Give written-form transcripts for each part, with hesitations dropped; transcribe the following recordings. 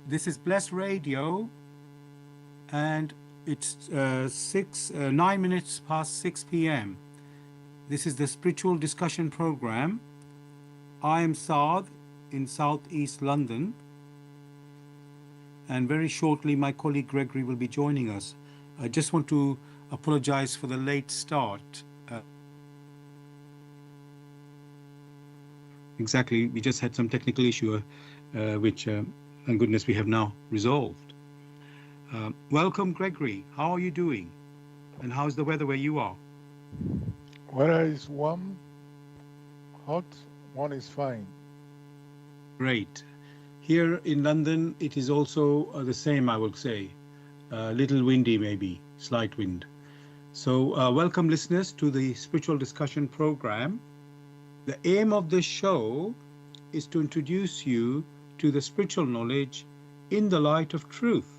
This is Bless Radio, and it's 9 minutes past 6 p.m. This is the spiritual discussion program. I am Saad in southeast London, and very shortly my colleague Gregory will be joining us. I just want to apologize for the late start. Exactly, we just had some technical issue, which, thank goodness, we have now resolved. Welcome, Gregory. How are you doing? And how's the weather where you are? Weather is warm, hot, one is fine. Great. Here in London, it is also the same, I would say. Little windy, maybe, slight wind. So welcome, listeners, to the Spiritual Discussion Program. The aim of this show is to introduce you to the spiritual knowledge in the light of truth,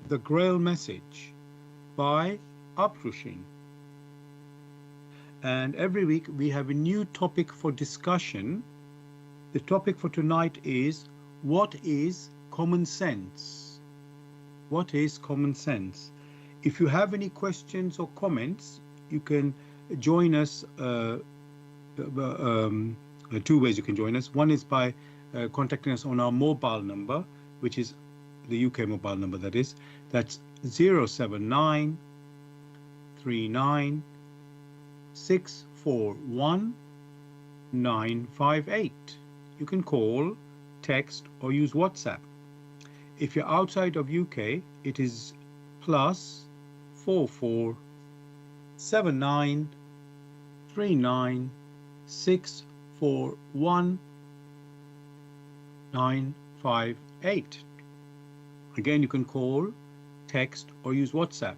the Grail Message by Uprushin. And every week we have a new topic for discussion. The topic for tonight is, what is common sense? What is common sense? If you have any questions or comments, you can join us. Two ways you can join us. One is by contacting us on our mobile number, which is the UK mobile number, that is. That's 079 39 641 958. You can call, text, or use WhatsApp. If you're outside of UK, it is plus 44 79 39 641 958. Again, you can call, text, or use WhatsApp.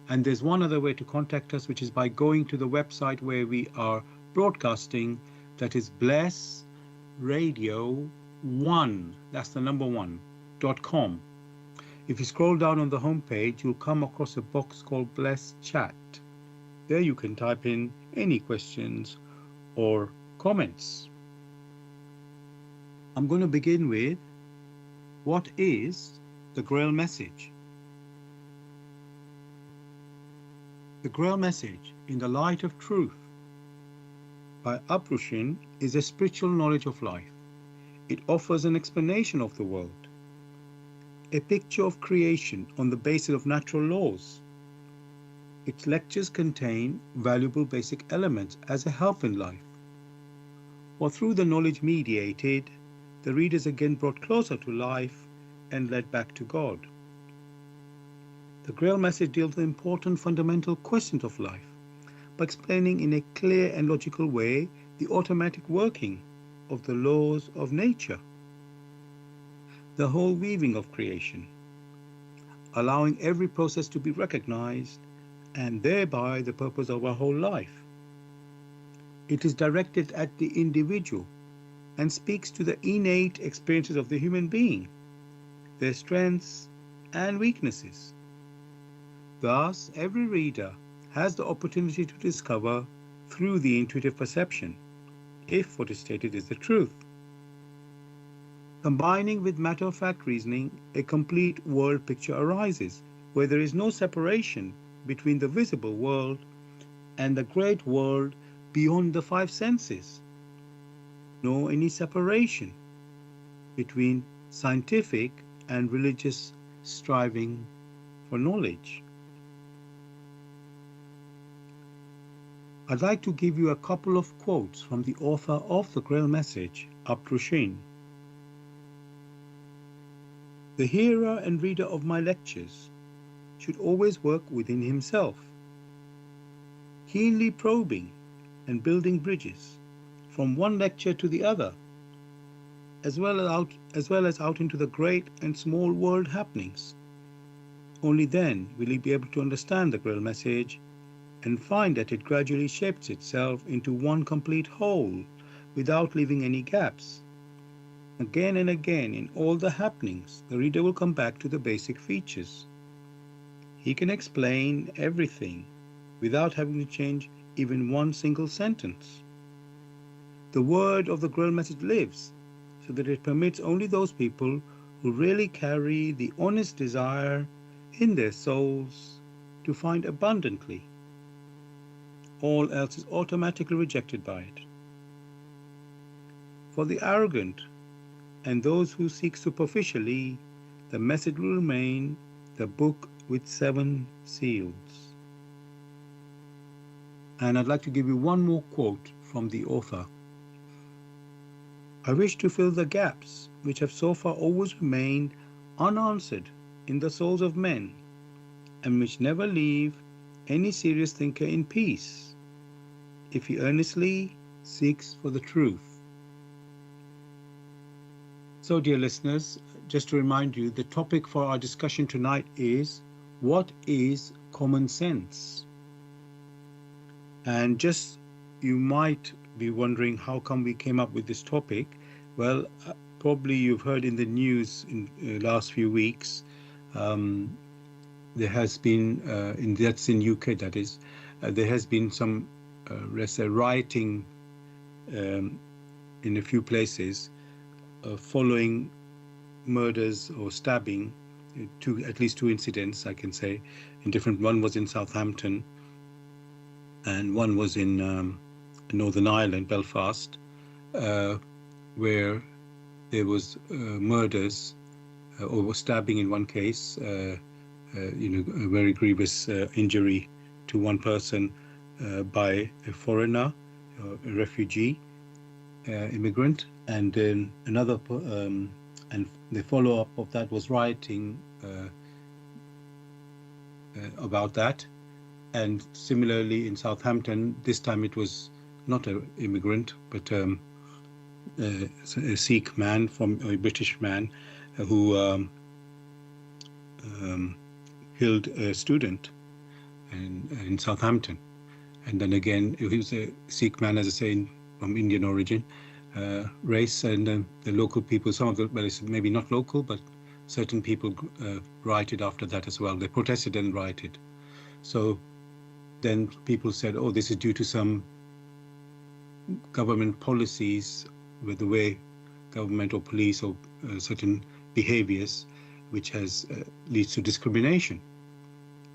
And there's one other way to contact us, which is by going to the website where we are broadcasting. That is Bless Radio 1. That's the number 1.com. If you scroll down on the homepage, you'll come across a box called Bless Chat. There you can type in any questions or comments. I'm going to begin with, what is the Grail Message? The Grail Message in the Light of Truth by Uprushin is a spiritual knowledge of life. It offers an explanation of the world, a picture of creation on the basis of natural laws. Its lectures contain valuable basic elements as a help in life. For through the knowledge mediated, the reader is again brought closer to life and led back to God. The Grail Message deals with important fundamental questions of life by explaining in a clear and logical way the automatic working of the laws of nature, the whole weaving of creation, allowing every process to be recognized and thereby the purpose of our whole life. It is directed at the individual and speaks to the innate experiences of the human being, their strengths and weaknesses. Thus, every reader has the opportunity to discover through the intuitive perception, if what is stated is the truth. Combining with matter-of-fact reasoning, a complete world picture arises, where there is no separation between the visible world and the great world beyond the five senses, nor any separation between scientific and religious striving for knowledge. I'd like to give you a couple of quotes from the author of the Grail Message, Uprushin. The hearer and reader of my lectures should always work within himself, keenly probing and building bridges from one lecture to the other, as well as out into the great and small world happenings. Only then will he be able to understand the Grail Message and find that it gradually shapes itself into one complete whole without leaving any gaps. Again and again in all the happenings, the reader will come back to the basic features. He can explain everything without having to change even one single sentence. The word of the Grail Message lives, so that it permits only those people who really carry the honest desire in their souls to find abundantly. All else is automatically rejected by it. For the arrogant and those who seek superficially, the message will remain the book with 7 seals. And I'd like to give you one more quote from the author. I wish to fill the gaps which have so far always remained unanswered in the souls of men, and which never leave any serious thinker in peace, if he earnestly seeks for the truth. So, dear listeners, just to remind you, the topic for our discussion tonight is, what is common sense? And just, you might be wondering how come we came up with this topic. Well, probably you've heard in the news in the last few weeks, there has been, that's in UK, that is, there has been some, let's say, rioting in a few places following murders or stabbing, at least 2 incidents, I can say, in different. One was in Southampton, and one was in Northern Ireland, Belfast, where there was murders or stabbing in one case, a very grievous injury to one person by a foreigner, a refugee, immigrant, and then another, and the follow-up of that was rioting about that. And similarly in Southampton, this time it was not an immigrant, but a Sikh man, from a British man, who killed a student in Southampton. And then again, he was a Sikh man, as I say, from Indian origin, race, and the local people, some of the, well, it's maybe not local, but certain people rioted after that as well. They protested and rioted. So then people said, oh, this is due to some government policies, with the way government or police or certain behaviors, which has leads to discrimination.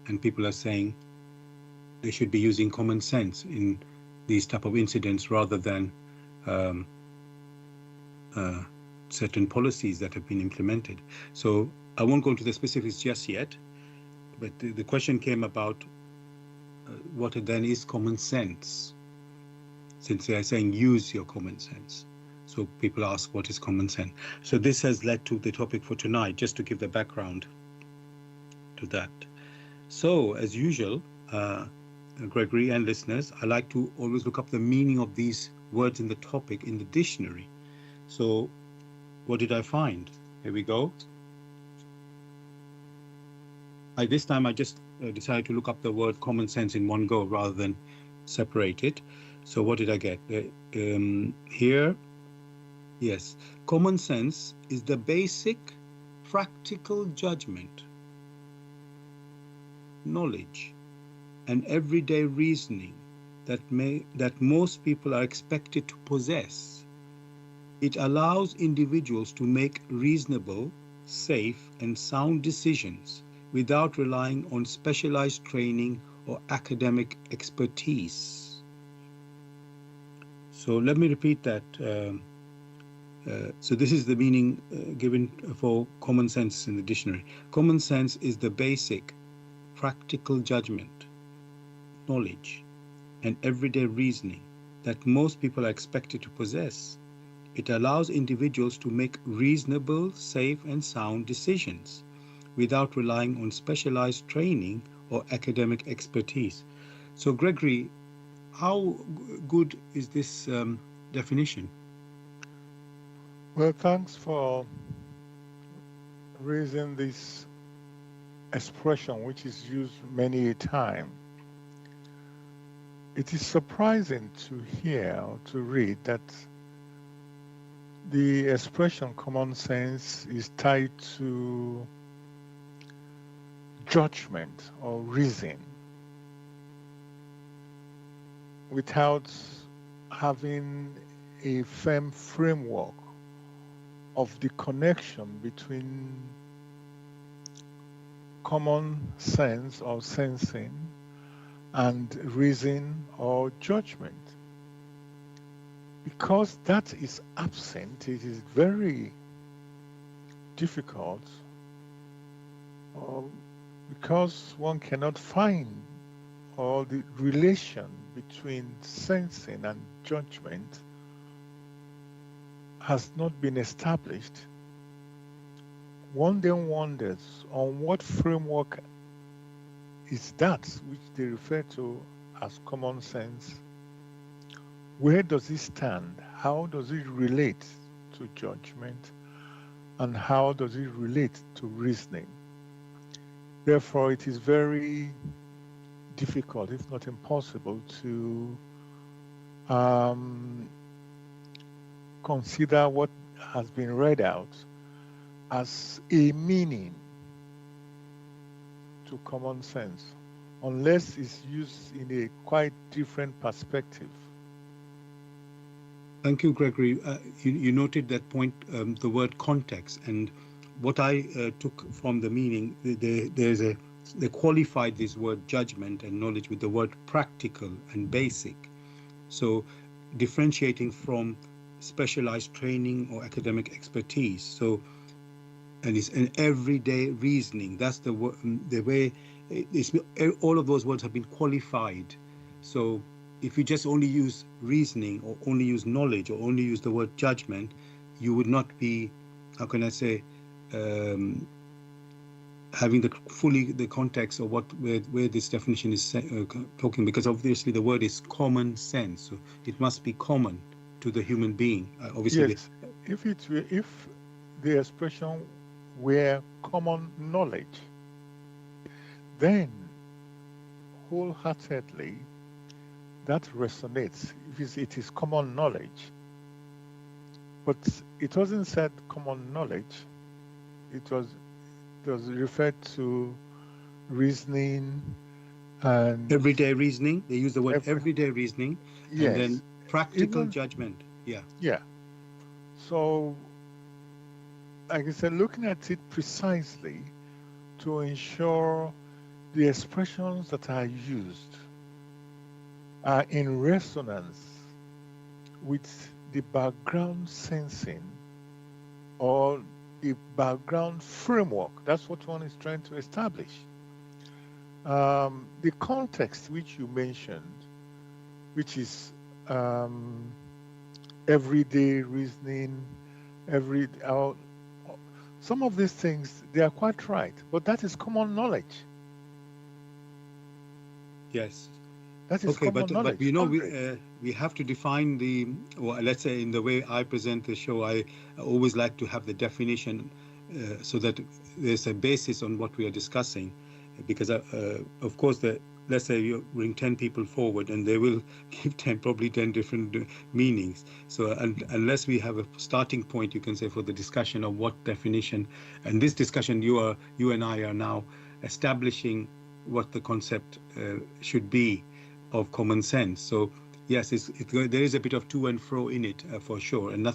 And people are saying they should be using common sense in these type of incidents rather than certain policies that have been implemented. So I won't go into the specifics just yet, but the question came about what then is common sense, since they are saying use your common sense. So people ask, what is common sense? So this has led to the topic for tonight, just to give the background to that. So as usual, Gregory and listeners, I like to always look up the meaning of these words in the topic in the dictionary. So what did I find? Here we go. This time I just decided to look up the word common sense in one go rather than separate it. So what did I get? Here, yes, common sense is the basic practical judgment, knowledge, and everyday reasoning that most people are expected to possess. It allows individuals to make reasonable, safe, and sound decisions without relying on specialized training or academic expertise. So let me repeat that. So this is the meaning given for common sense in the dictionary. Common sense is the basic practical judgment, knowledge, and everyday reasoning that most people are expected to possess. It allows individuals to make reasonable, safe, and sound decisions without relying on specialized training or academic expertise. So, Gregory, how good is this definition? Well, thanks for raising this expression, which is used many a time. It is surprising to hear or to read that the expression common sense is tied to judgment or reason without having a firm framework, or a firm definition. It is surprising to hear or to read that the expression common sense is tied to judgment or reason without having a firm framework, or a firm definition. It is surprising to hear or to read that the expression common sense is tied to judgment or reason without having a firm of the connection between common sense or sensing and reason or judgment. Because that is absent, it is very difficult, because one cannot find or the relation between sensing and judgment has not been established. One then wonders on what framework is that which they refer to as common sense. Where does it stand? How does it relate to judgment? And how does it relate to reasoning? Therefore, it is very difficult, if not impossible, to consider what has been read out as a meaning to common sense, unless it's used in a quite different perspective. Thank you, Gregory. You noted that point, the word context, and what I took from the meaning, they qualified this word judgment and knowledge with the word practical and basic. So differentiating from specialized training or academic expertise. So, and it's an everyday reasoning. That's the way all of those words have been qualified. So if you just only use reasoning or only use knowledge or only use the word judgment, you would not be, how can I say, having the context of where this definition is talking, because obviously the word is common sense, so it must be common to the human being. Obviously, yes, if the expression were common knowledge, then wholeheartedly that resonates. If it is common knowledge, but it wasn't said common knowledge. It was referred to reasoning and everyday reasoning. They use the word everyday reasoning, yes, and then practical judgment. Yeah. So, like I said, looking at it precisely to ensure the expressions that are used are in resonance with the background sensing or the background framework. That's what one is trying to establish. The context which you mentioned, which is everyday reasoning, some of these things, they are quite right, but that is common knowledge. Yes. That is common knowledge. But you know, we have to define or let's say in the way I present the show, I always like to have the definition so that there's a basis on what we are discussing, because of course let's say you bring 10 people forward and they will give probably 10 different meanings. So unless we have a starting point, you can say, for the discussion of what definition, and this discussion you and I are now establishing what the concept should be of common sense. So yes, there is a bit of to and fro in it for sure, and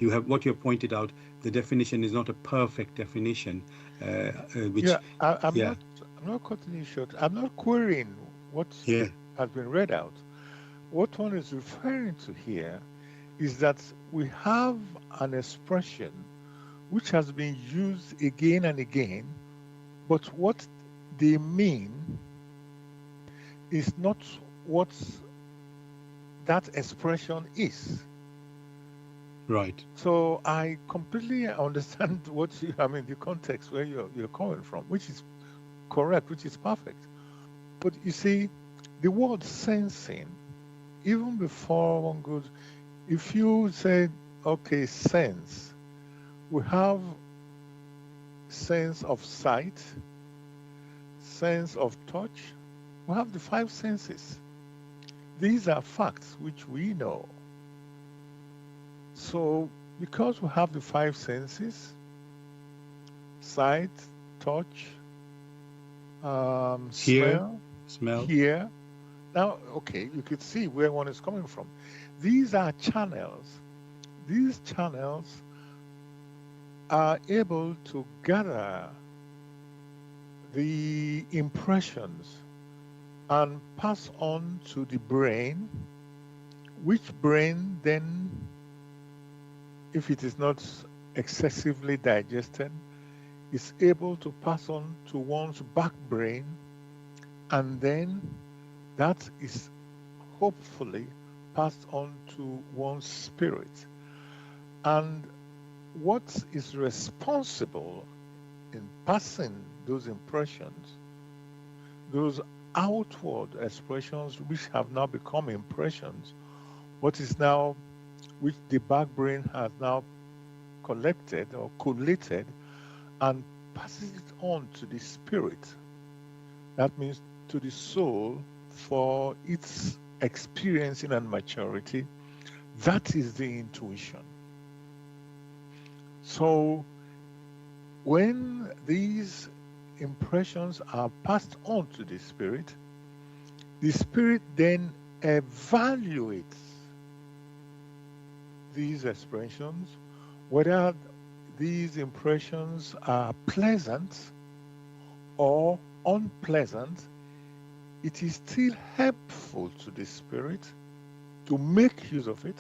you have what you have pointed out. The definition is not a perfect definition. I'm not cutting you short. I'm not querying what has been read out. What one is referring to here is that we have an expression which has been used again and again, but what they mean is not what that expression is. Right. So I completely understand the context where you're coming from, which is correct, which is perfect. But you see, the word sensing, even before one goes, if you say, okay, sense, we have sense of sight, sense of touch. We have the 5 senses. These are facts which we know. So because we have the 5 senses, sight, touch, smell, hear. Now, okay, you could see where one is coming from. These are channels. These channels are able to gather the impressions and pass on to the brain, which brain then, if it is not excessively digested, is able to pass on to one's back brain, and then that is hopefully passed on to one's spirit. And what is responsible in passing those impressions, those outward expressions which have now become impressions, what is now, which the back brain has now collected or collated and passes it on to the spirit. That means to the soul for its experiencing and maturity. That is the intuition. So when these impressions are passed on to the spirit then evaluates these expressions, whether these impressions are pleasant or unpleasant. It is still helpful to the spirit to make use of it.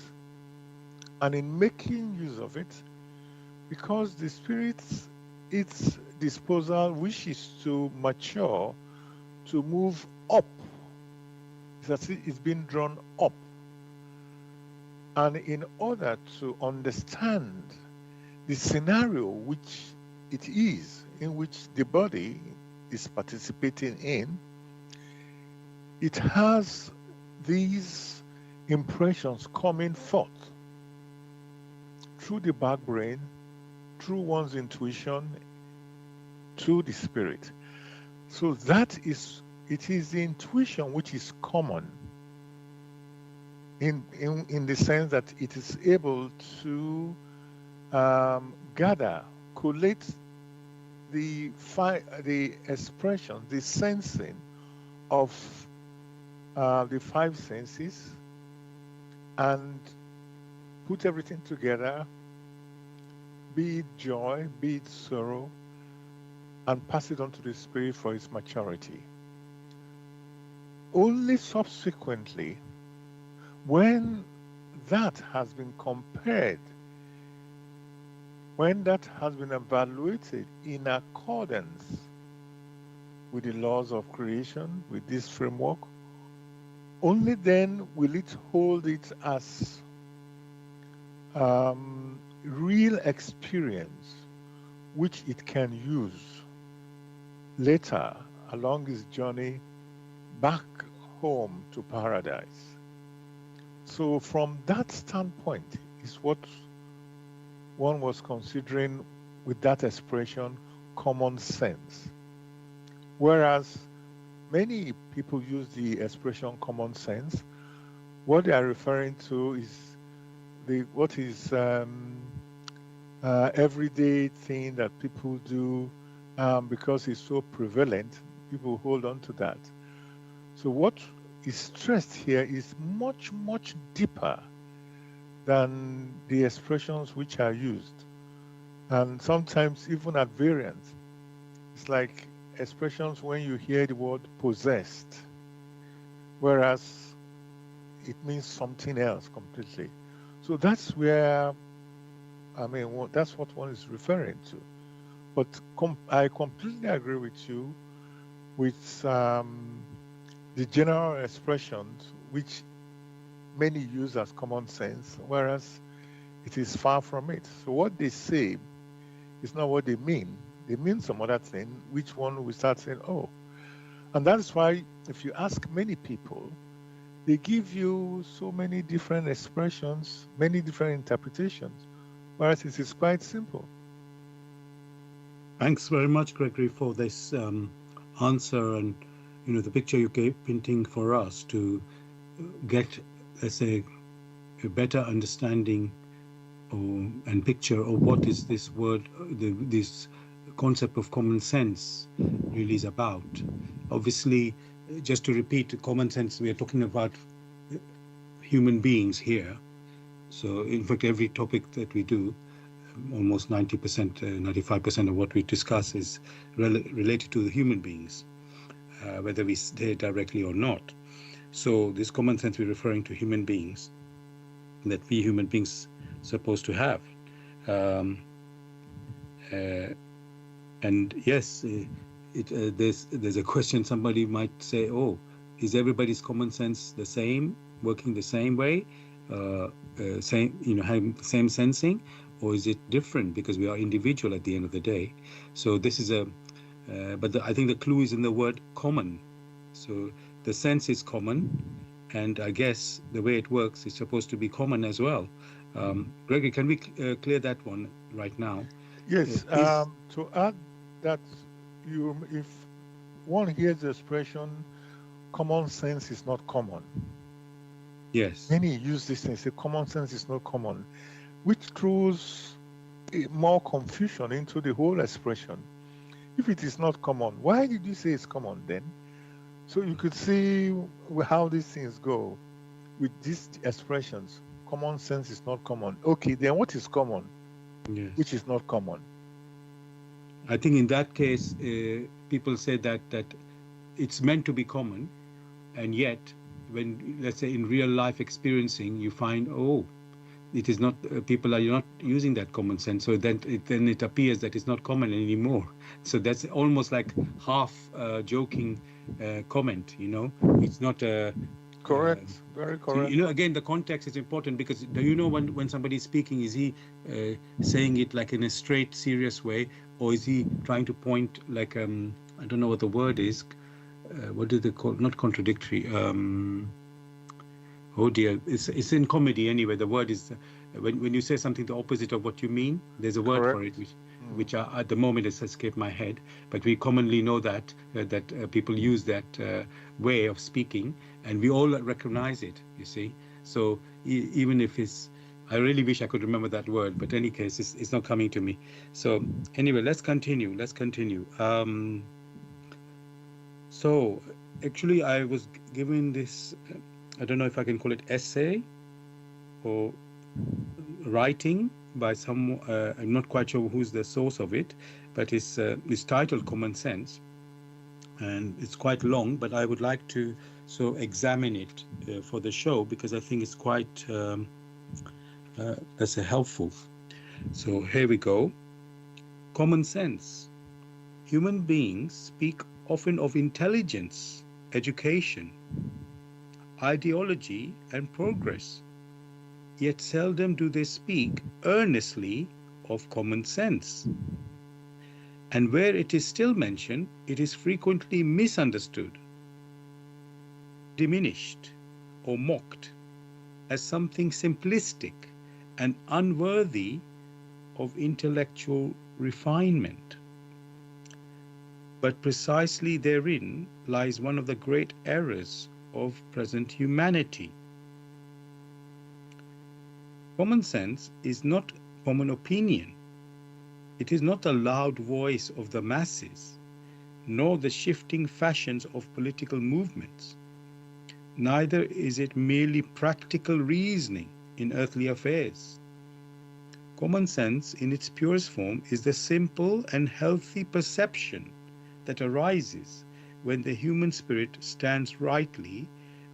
And in making use of it, because the spirit, its disposal wishes to mature, to move up, it's been drawn up. And in order to understand the scenario which it is, in which the body is participating in, it has these impressions coming forth through the back brain, through one's intuition, to the spirit. So it is the intuition which is common in the sense that it is able to gather, collate the expression, the sensing of the five senses and put everything together, be it joy, be it sorrow, and pass it on to the spirit for its maturity. Only subsequently, when that has been compared, when that has been evaluated in accordance with the laws of creation, with this framework, only then will it hold it as real experience which it can use later along its journey back home to paradise. So from that standpoint is what one was considering with that expression, common sense. Whereas many people use the expression common sense, what they are referring to is what is everyday thing that people do because it's so prevalent, people hold on to that. So what is stressed here is much, much deeper than the expressions which are used. And sometimes even at variance. It's like expressions when you hear the word possessed, whereas it means something else completely. So that's where, that's what one is referring to. But I completely agree with you with the general expressions which many use as common sense, whereas it is far from it. So what they say is not what they mean. They mean some other thing, which one we start saying, oh. And that's why if you ask many people, they give you so many different expressions, many different interpretations, whereas it is quite simple. Thanks very much, Gregory, for this answer and the picture you gave painting for us to get, let's say, a better understanding and picture of what is this word, this concept of common sense really is about. Obviously, just to repeat, common sense, we are talking about human beings here. So, in fact, every topic that we do, almost 90%, 95% of what we discuss is related to the human beings, whether we stay directly or not. So this common sense, we're referring to human beings, that we human beings supposed to have. And yes, there's a question. Somebody might say, "Oh, is everybody's common sense the same, working the same way, same, having the same sensing, or is it different because we are individual at the end of the day?" So this is I think the clue is in the word common. So the sense is common, and I guess the way it works is supposed to be common as well. Gregory, can we clear that one right now? Yes. To add that, if one hears the expression "common sense is not common," yes, many use this and say common sense is not common, which throws more confusion into the whole expression. If it is not common, why did you say it's common then? So you could see how these things go with these expressions. Common sense is not common. Okay, then what is common? yes. Which is not common? I think in that case, people say that it's meant to be common, and yet when, let's say, in real life experiencing, you find, oh, it is not, people are not using that common sense, so then it appears that it's not common anymore. So that's almost like half joking comment, it's not a Correct. Very correct. So, again, the context is important, because do you know when somebody is speaking, is he saying it like in a straight, serious way, or is he trying to point like, I don't know what the word is. What do they call? Not contradictory. Oh dear, it's in comedy anyway. The word is when you say something the opposite of what you mean. There's a word for it, which at the moment has escaped my head. But we commonly know that people use that way of speaking, and we all recognize it. You see, so even if it's, I really wish I could remember that word, but in any case, it's not coming to me. So anyway, let's continue. So actually, I was given this. I don't know if I can call it essay or writing by some, I'm not quite sure who's the source of it, but it's titled Common Sense, and it's quite long, but I would like to examine it for the show, because I think it's quite that's helpful. So here we go. Common sense. Human beings speak often of intelligence, education, ideology, and progress, yet seldom do they speak earnestly of common sense. And where it is still mentioned, it is frequently misunderstood, diminished, or mocked as something simplistic and unworthy of intellectual refinement. But precisely therein lies one of the great errors of present humanity. Common sense is not common opinion. It is not the loud voice of the masses, nor the shifting fashions of political movements. Neither is it merely practical reasoning in earthly affairs. Common sense in its purest form is the simple and healthy perception that arises when the human spirit stands rightly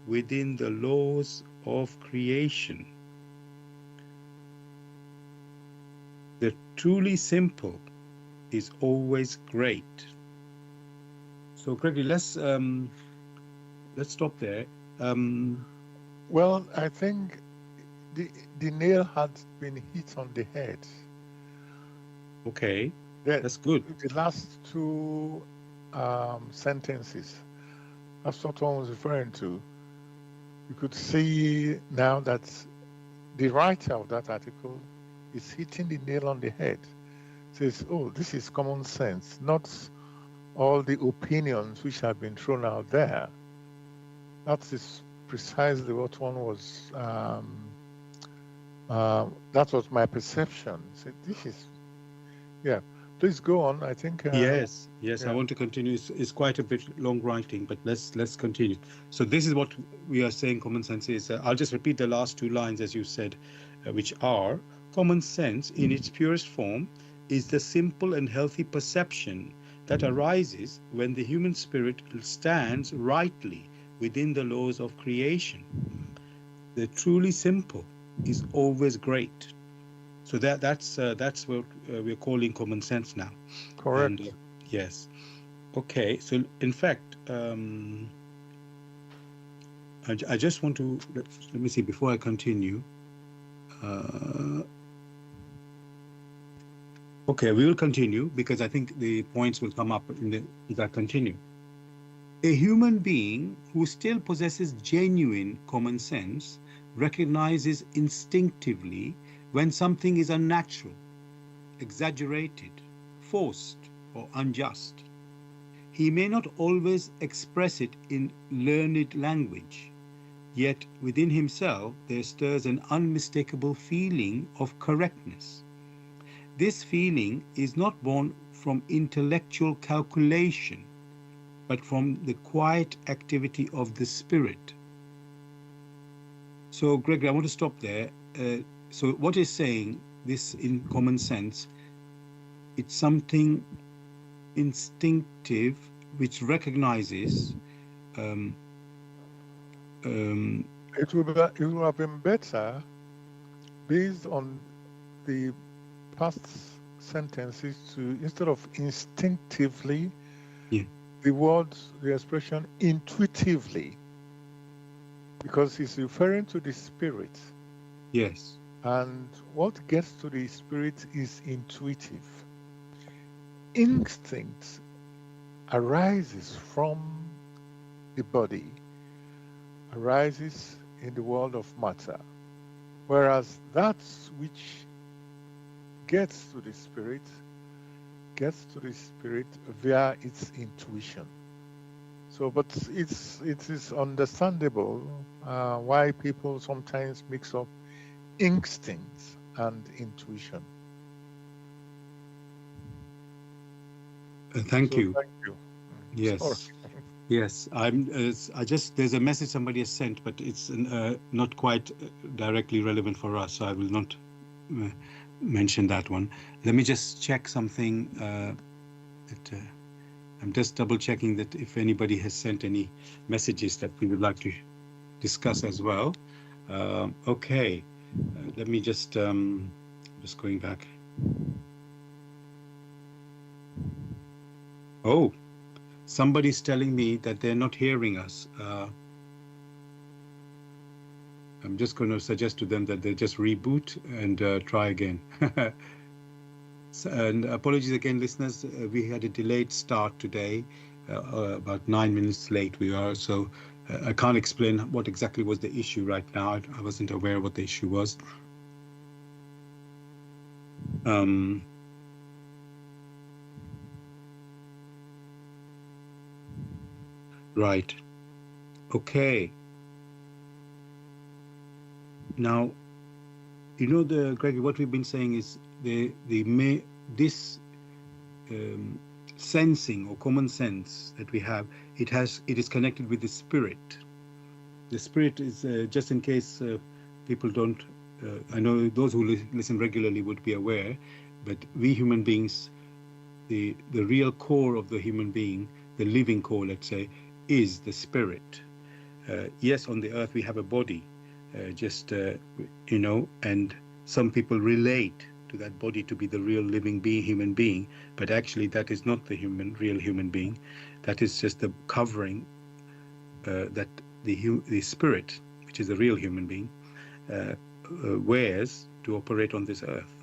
within the laws of creation. The truly simple is always great. So, Gregory, let's stop there. Well, I think the nail had been hit on the head. Okay, that's good. The last two sentences, that's what one was referring to. You could see now that the writer of that article is hitting the nail on the head. Says, oh, this is common sense, not all the opinions which have been thrown out there. That is precisely what one was, that was my perception. So this is, yeah. Please go on. I think. Yes. Yeah. I want to continue. It's quite a bit long writing, but let's continue. So this is what we are saying. Common sense is. I'll just repeat the last two lines as you said, which are: common sense in its purest form is the simple and healthy perception that arises when the human spirit stands rightly within the laws of creation. The truly simple is always great. So that's what we're calling common sense now. Correct. And yes, okay. So in fact, I just want to let me see before I continue. Okay, we will continue because I think the points will come up as I continue. A human being who still possesses genuine common sense recognizes instinctively when something is unnatural, exaggerated, forced, or unjust. He may not always express it in learned language, yet within himself there stirs an unmistakable feeling of correctness. This feeling is not born from intellectual calculation, but from the quiet activity of the spirit. So, Gregory, I want to stop there. So what is saying this in common sense? It's something instinctive which recognizes It would have been better based on the past sentences to, instead of instinctively, yeah. the expression intuitively, because he's referring to the spirit. Yes. And what gets to the spirit is intuitive. Instinct arises from the body, arises in the world of matter, whereas that which gets to the spirit via its intuition. So, but it is understandable why people sometimes mix up instincts and intuition. Thank you. Thank you. Yes. Sorry. Yes. There's a message somebody has sent, but it's not quite directly relevant for us, so I will not mention that one. Let me just check something. I'm just double checking that if anybody has sent any messages that we would like to discuss as well. Okay. Let me just going back. Oh, somebody's telling me that they're not hearing us. I'm just going to suggest to them that they just reboot and try again. And apologies again, listeners. We had a delayed start today, about 9 minutes late we are. So I can't explain what exactly was the issue right now. I wasn't aware what the issue was. Right. Okay. Now, Gregory, what we've been saying is this sensing or common sense that we have, it is connected with the spirit. The spirit is, just in case people don't, I know those who listen regularly would be aware, but we human beings, the real core of the human being, the living core, let's say, is the spirit. Yes, on the earth we have a body, and some people relate to that body to be the real living human being, but actually that is not the real human being. That is just the covering that the spirit, which is the real human being, wears to operate on this earth.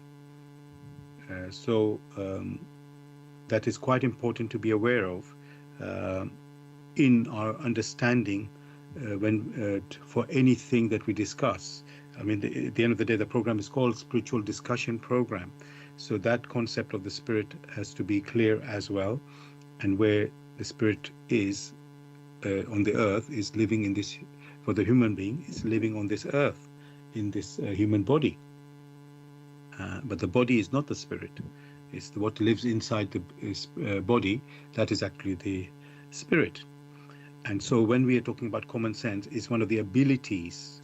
So that is quite important to be aware of in our understanding for anything that we discuss. I mean, at the end of the day, the program is called Spiritual Discussion Program. So that concept of the spirit has to be clear as well. And where the spirit is on the earth is living in this, for the human being, is living on this earth in this human body. But the body is not the spirit. It's what lives inside the body that is actually the spirit. And so when we are talking about common sense, it's one of the abilities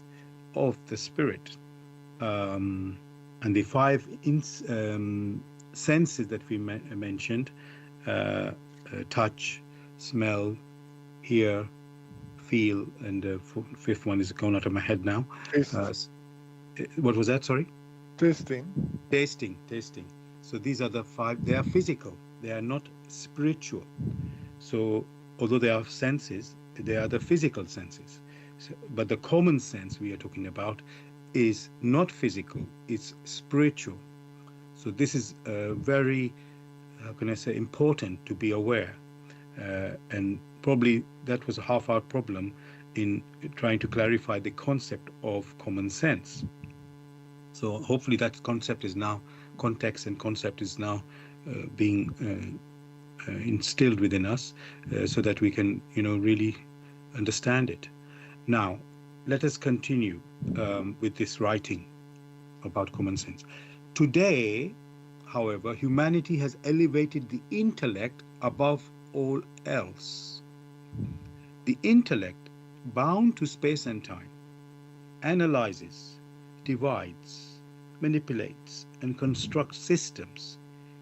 of the spirit. And the five senses that we mentioned, touch, smell, hear, feel, and the fifth one is gone out of my head now. Taste. What was that? Sorry? Tasting. Tasting. So these are the five. They are physical. They are not spiritual. So although they are senses, they are the physical senses. So, but the common sense we are talking about is not physical. It's spiritual. So this is very, how can I say, important to be aware. And probably that was half our problem in trying to clarify the concept of common sense. So hopefully that concept is now, context and concept is now being instilled within us so that we can, really understand it. Now, let us continue with this writing about common sense. Today, however, humanity has elevated the intellect above all else. The intellect, bound to space and time, analyzes, divides, manipulates, and constructs systems,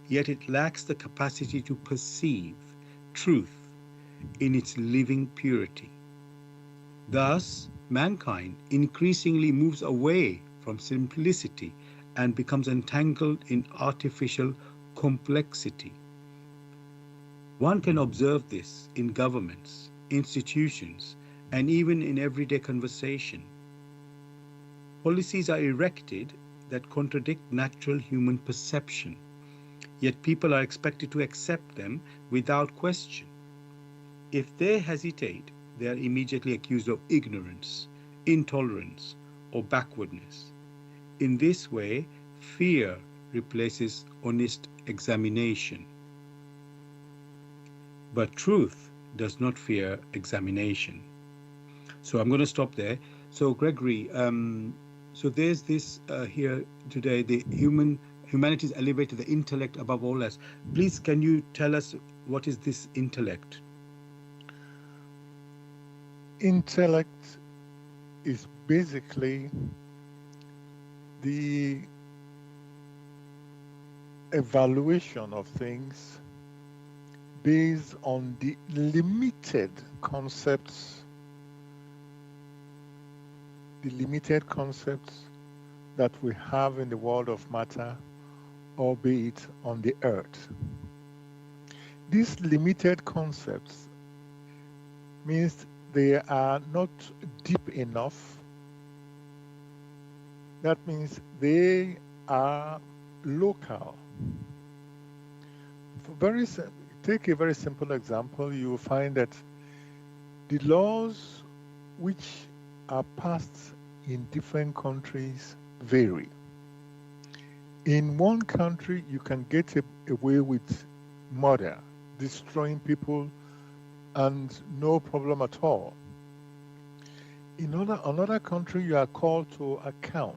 yet it lacks the capacity to perceive truth in its living purity. Thus, mankind increasingly moves away from simplicity and becomes entangled in artificial complexity. One can observe this in governments, institutions, and even in everyday conversation. Policies are erected that contradict natural human perception, yet people are expected to accept them without question. If they hesitate, they are immediately accused of ignorance, intolerance, or backwardness. In this way, fear replaces honest examination. But truth does not fear examination. So I'm going to stop there. So Gregory, so there's this here today, the humanity's elevated the intellect above all else. Please, can you tell us what is this intellect? Intellect is basically the evaluation of things based on the limited concepts that we have in the world of matter, albeit on the earth. These limited concepts means they are not deep enough. That means they are local. Take a very simple example. You will find that the laws which are passed in different countries vary. In one country, you can get away with murder, destroying people, and no problem at all. In another country, you are called to account.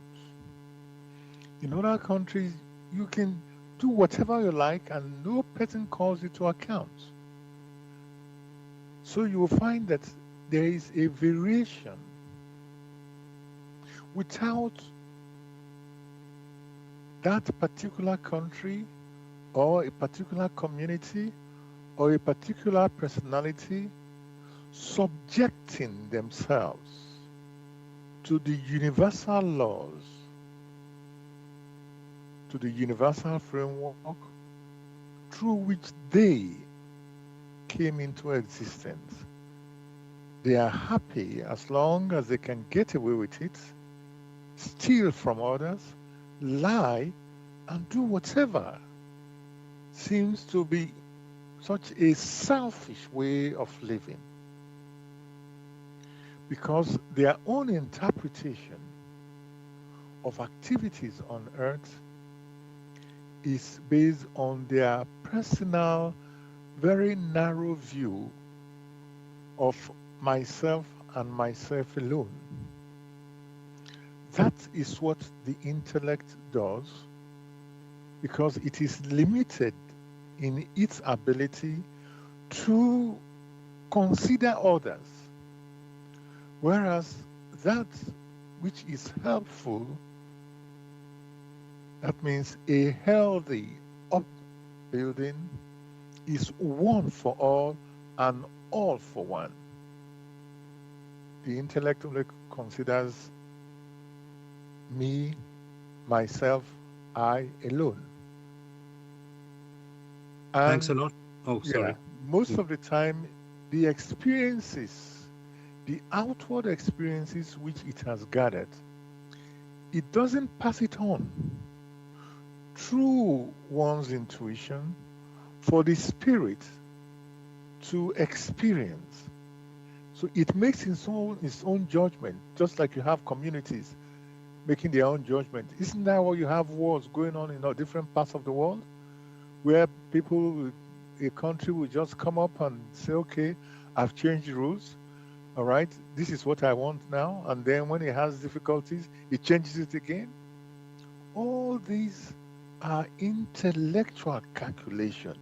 In other countries, you can do whatever you like and no person calls you to account. So you will find that there is a variation without that particular country or a particular community or a particular personality subjecting themselves to the universal laws, to the universal framework through which they came into existence. They are happy as long as they can get away with it, steal from others, lie, and do whatever seems to be such a selfish way of living. Because their own interpretation of activities on earth is based on their personal, very narrow view of myself and myself alone. That is what the intellect does, because it is limited in its ability to consider others, whereas that which is helpful That means a healthy upbuilding is one for all and all for one. The intellect only considers me, myself, I alone. Thanks a And lot. Oh, yeah, sorry. most of the time, the experiences, the outward experiences which it has gathered, it doesn't pass it on through one's intuition for the spirit to experience. So it makes its own judgment, just like you have communities making their own judgment. Isn't that what you have wars going on in different parts of the world, where people, a country will just come up and say, okay, I've changed the rules. All right, this is what I want now. And then when it has difficulties, it changes it again. All these are intellectual calculation.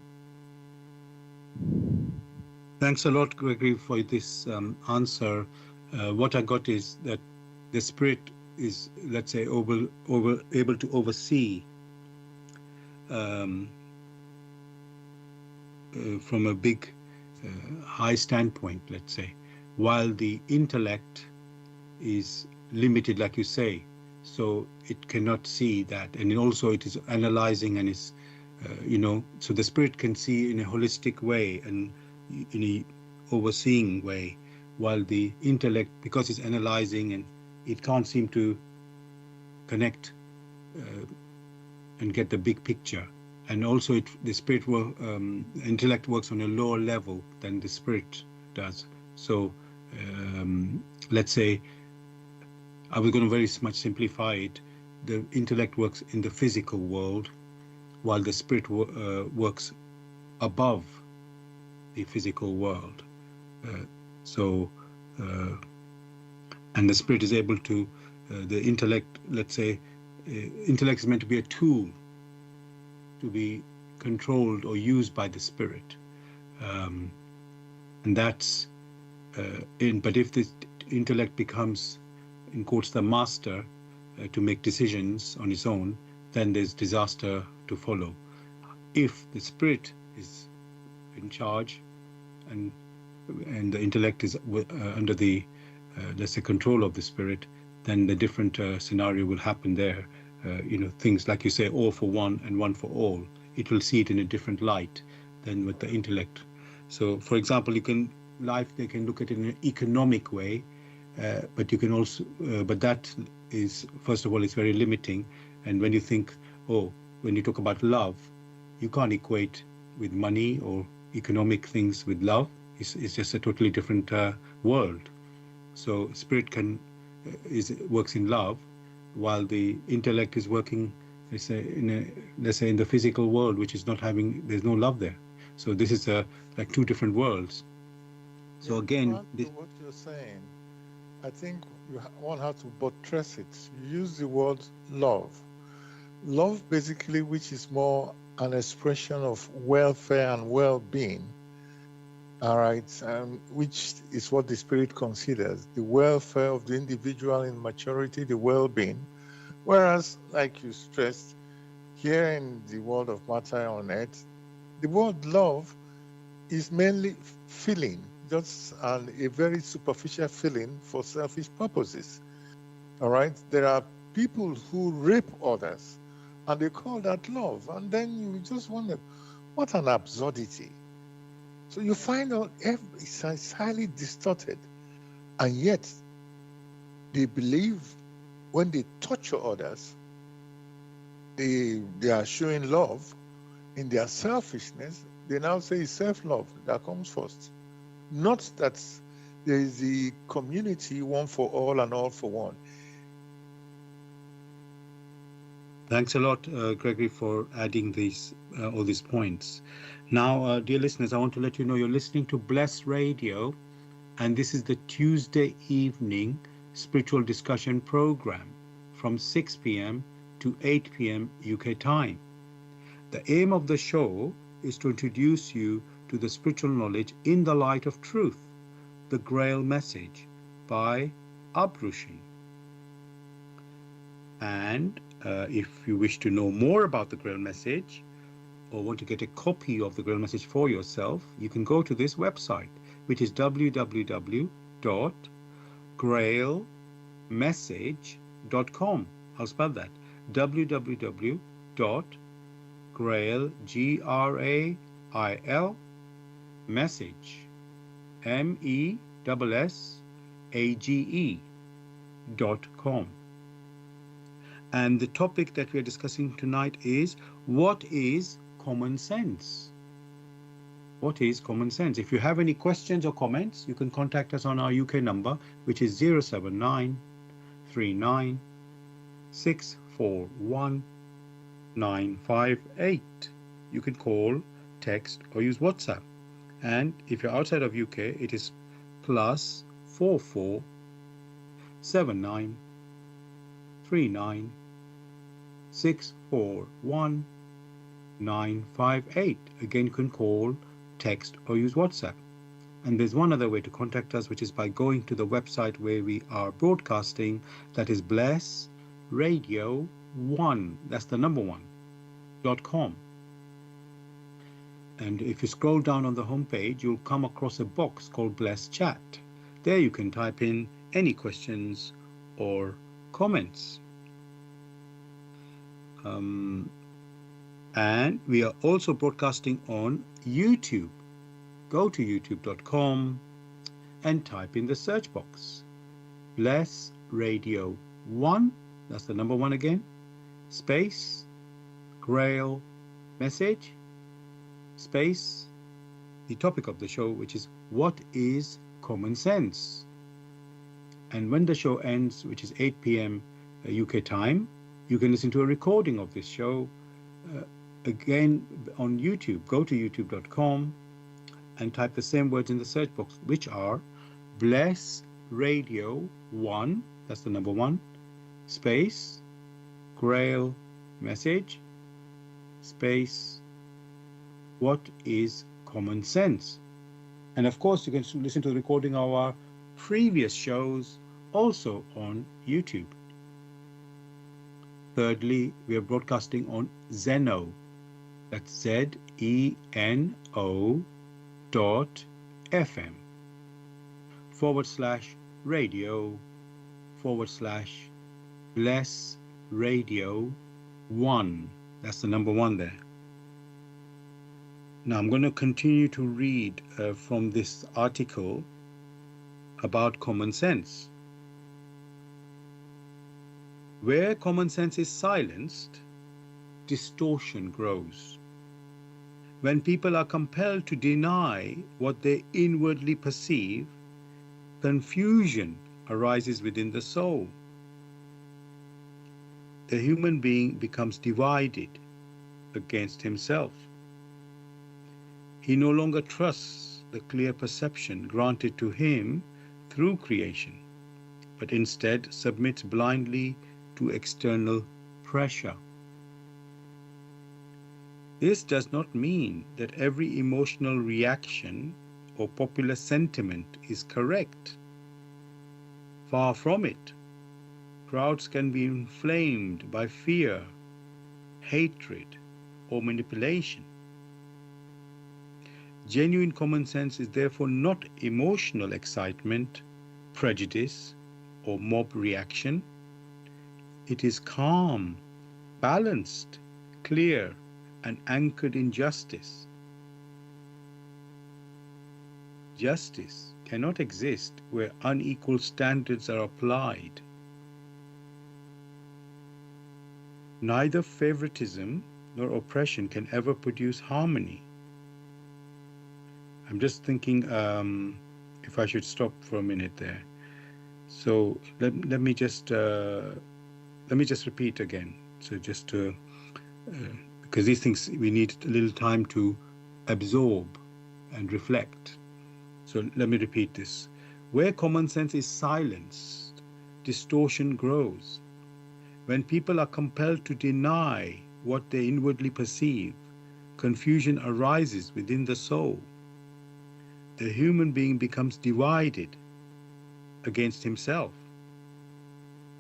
Thanks a lot, Gregory, for this answer. What I got is that the spirit is, let's say, able to oversee um, from a big, high standpoint, let's say, while the intellect is limited, like you say, so it cannot see that, and also it is analyzing and is, so the spirit can see in a holistic way and in a overseeing way, while the intellect, because it's analyzing and it can't seem to connect uh, and get the big picture. And also, the intellect works on a lower level than the spirit does. So, let's say, I was going to very much simplify it. The intellect works in the physical world, while the spirit works above the physical world. Uh, so, uh, and the spirit is able to, the intellect, let's say, intellect is meant to be a tool to be controlled or used by the spirit. And that's, but if the intellect becomes, in quotes, the master to make decisions on its own, then there's disaster to follow. If the spirit is in charge and the intellect is under the, let's say, control of the spirit, then the different scenario will happen there. Things like you say, all for one and one for all. It will see it in a different light than with the intellect. So, for example, they can look at it in an economic way, but you can also, but that is, first of all, it's very limiting. And when you think, when you talk about love, you can't equate with money or economic things with love. It's just a totally different world. So spirit works in love, while the intellect is working, let's say, in the physical world, which is not having. There's no love there. So this is like two different worlds. Yeah, So to again, add to what you're saying, I think one has to buttress it. You use the word love. Love, basically, which is more an expression of welfare and well-being, all right, which is what the spirit considers the welfare of the individual in maturity, the well-being. Whereas, like you stressed, here in the world of matter on earth, the word love is mainly feeling, just a very superficial feeling for selfish purposes. All right, there are people who rape others, and they call that love, and then you just wonder, what an absurdity. So you find out it's highly distorted, and yet they believe when they torture others, they are showing love. In their selfishness, they now say it's self-love that comes first. Not that there is the community, one for all and all for one. thanks a lot, Gregory, for adding all these points. Now, dear listeners, I want to let you know you're listening to Bless Radio, and this is the Tuesday evening spiritual discussion program from 6 p.m. to 8 p.m. UK time. The aim of the show is to introduce you to the spiritual knowledge in the light of truth, the Grail Message by Abrushin. And If you wish to know more about the Grail Message or want to get a copy of the Grail Message for yourself, you can go to this website, which is www.grailmessage.com. I'll spell that: www.grail, Grail, message, MESSAGE.com. And the topic that we are discussing tonight is, what is common sense? What is common sense? If you have any questions or comments, you can contact us on our UK number, which is 079 39 641 958. You can call, text, or use WhatsApp. And if you're outside of UK, it is +44 79 39 641 958. Again, you can call, text, or use WhatsApp. And there's one other way to contact us, which is by going to the website where we are broadcasting. That is Bless Radio 1. That's the number 1.com. And if you scroll down on the homepage, you'll come across a box called Bless Chat. There you can type in any questions or comments. And we are also broadcasting on YouTube. Go to youtube.com and type in the search box Bless Radio 1, that's the number 1 again, space, Grail Message, space, the topic of the show, which is what is common sense. And when the show ends, which is 8 p.m. UK time, you can listen to a recording of this show again on YouTube. Go to youtube.com and type the same words in the search box, which are Bless Radio 1, that's the number 1, space, Grail Message, space, what is common sense. And of course, you can listen to the recording of our previous shows also on YouTube. Thirdly, we are broadcasting on Zeno, that's ZENO.FM /radio/Bless Radio 1. That's the number 1 there. Now I'm going to continue to read from this article about common sense. Where common sense is silenced, distortion grows. When people are compelled to deny what they inwardly perceive, confusion arises within the soul. The human being becomes divided against himself. He no longer trusts the clear perception granted to him through creation, but instead submits blindly to external pressure. This does not mean that every emotional reaction or popular sentiment is correct. Far from it. Crowds can be inflamed by fear, hatred, or manipulation. Genuine common sense is therefore not emotional excitement, prejudice, or mob reaction. It is calm, balanced, clear, and anchored in justice. Justice cannot exist where unequal standards are applied. Neither favoritism nor oppression can ever produce harmony. I'm just thinking if I should stop for a minute there. So let me just repeat again. So just to because these things we need a little time to absorb and reflect. So let me repeat this. Where common sense is silenced, distortion grows. When people are compelled to deny what they inwardly perceive, confusion arises within the soul. The human being becomes divided against himself.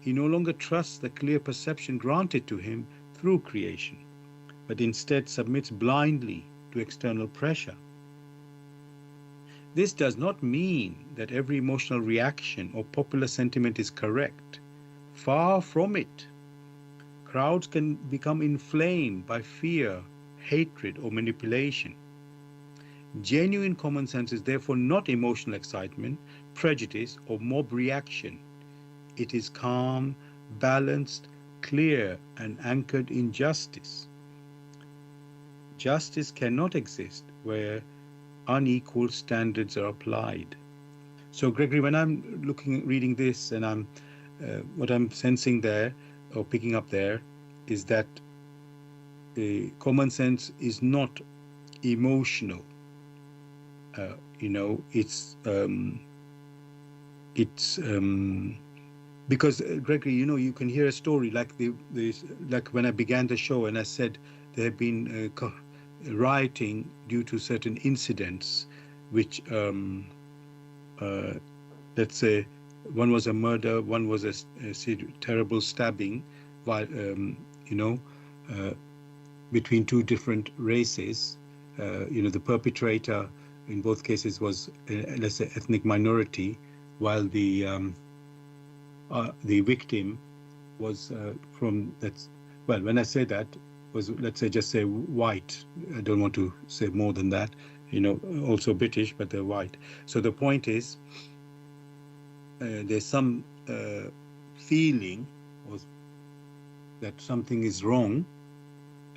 He no longer trusts the clear perception granted to him through creation, but instead submits blindly to external pressure. This does not mean that every emotional reaction or popular sentiment is correct. Far from it. Crowds can become inflamed by fear, hatred, or manipulation. Genuine common sense is therefore not emotional excitement, prejudice, or mob reaction. It is calm, balanced, clear, and anchored in justice. Justice cannot exist where unequal standards are applied. So, Gregory, when I'm reading this, and what I'm sensing there or picking up there is that the common sense is not emotional. It's because Gregory, you can hear a story like like when I began the show and I said there have been rioting due to certain incidents, which let's say one was a murder, one was a terrible stabbing, between two different races. The perpetrator in both cases was, let's say, ethnic minority, while the victim was when I say that, was, let's say, just say white. I don't want to say more than that, also British, but they're white. So the point is, there's some feeling that something is wrong,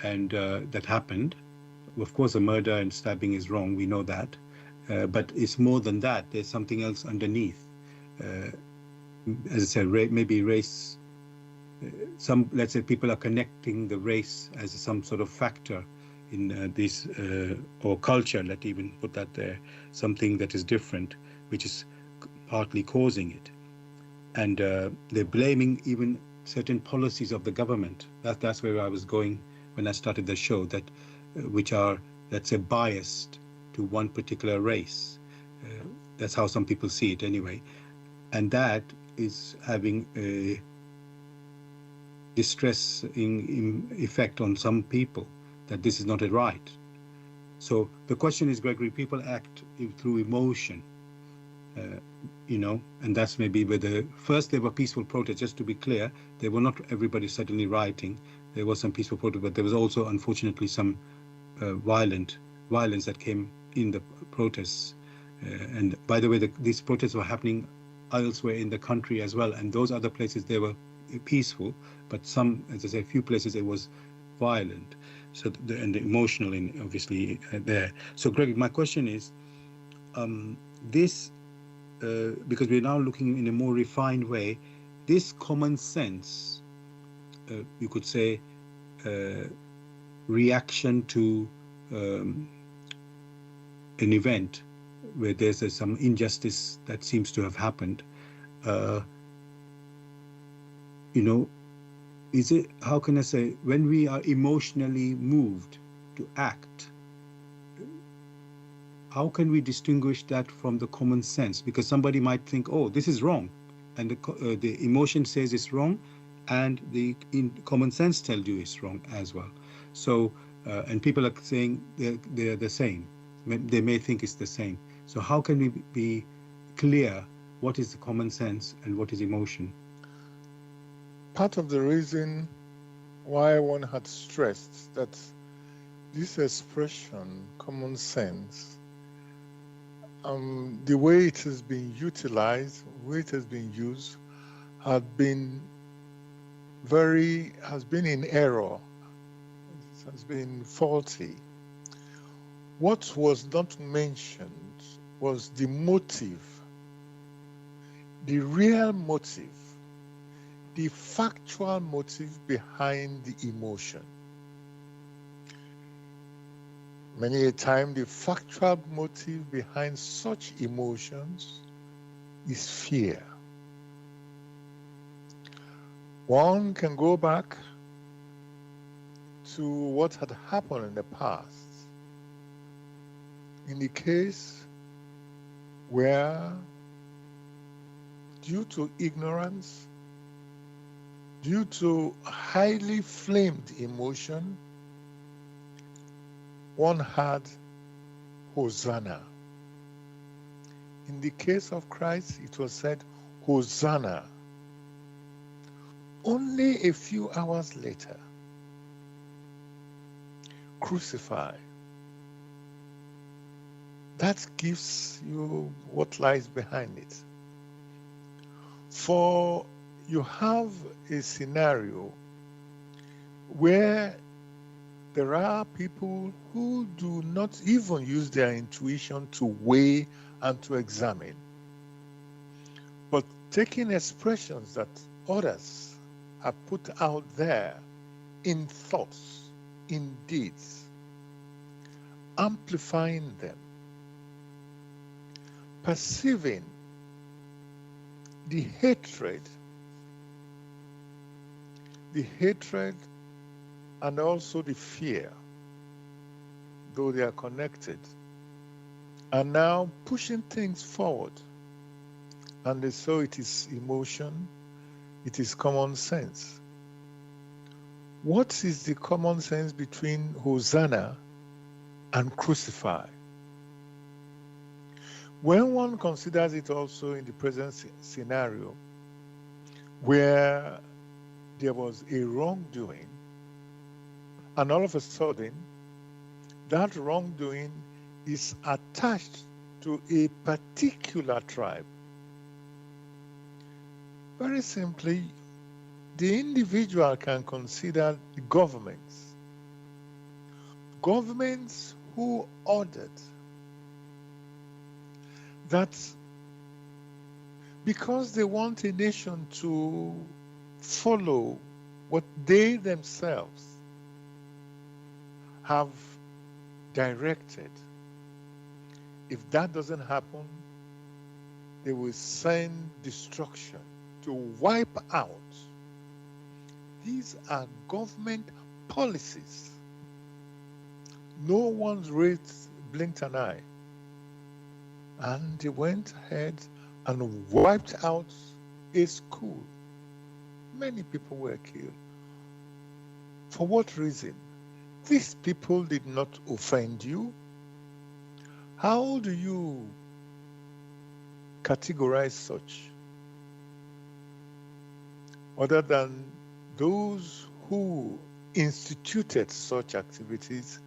and that happened. Of course, a murder and stabbing is wrong, we know that, but it's more than that. There's something else underneath. As I said, maybe race. Let's say people are connecting the race as some sort of factor in this, or culture, let's even put that there, something that is different, which is partly causing it. And they're blaming even certain policies of the government. That's where I was going when I started the show, that which are, let's say, biased to one particular race. That's how some people see it anyway. And that is having a distressing effect on some people, that this is not right. So the question is, Gregory, people act through emotion, and that's maybe where first there were peaceful protests. Just to be clear, there were not everybody suddenly rioting. There was some peaceful protest, but there was also, unfortunately, some violence that came in the protests. And by the way, these protests were happening elsewhere in the country as well, and those other places, they were peaceful, but some, as I say, a few places it was violent. So and emotional, obviously, there. So, Greg, my question is, this, because we're now looking in a more refined way, this common sense, you could say, reaction to an event where there's some injustice that seems to have happened, is it, how can I say, when we are emotionally moved to act, how can we distinguish that from the common sense? Because somebody might think, oh, this is wrong, and the emotion says it's wrong, and the common sense tells you it's wrong as well. So, and people are saying they're the same. They may think it's the same. So how can we be clear what is the common sense and what is emotion? Part of the reason why one had stressed that this expression, common sense, the way it has been utilized, the way it has been used, has been in error. It has been faulty. What was not mentioned was the motive, the real motive, the factual motive behind the emotion. Many a time, the factual motive behind such emotions is fear. One can go back to what had happened in the past. In the case where, due to ignorance, Due to highly flamed emotion, one had Hosanna. In the case of Christ, it was said, Hosanna. Only a few hours later, crucify. That gives you what lies behind it. For you have a scenario where there are people who do not even use their intuition to weigh and to examine, but taking expressions that others have put out there in thoughts, in deeds, amplifying them, perceiving the hatred and also the fear, though they are connected, and now pushing things forward. And so it is emotion, it is common sense. What is the common sense between Hosanna and crucify? When one considers it also in the present scenario, where there was a wrongdoing, and all of a sudden, that wrongdoing is attached to a particular tribe. Very simply, the individual can consider the governments who ordered that because they want a nation to follow what they themselves have directed, if that doesn't happen, they will send destruction to wipe out. These are government policies. No one's blinked an eye. And they went ahead and wiped out a school. Many people were killed. For what reason? These people did not offend you. How do you categorize such? Other than those who instituted such activities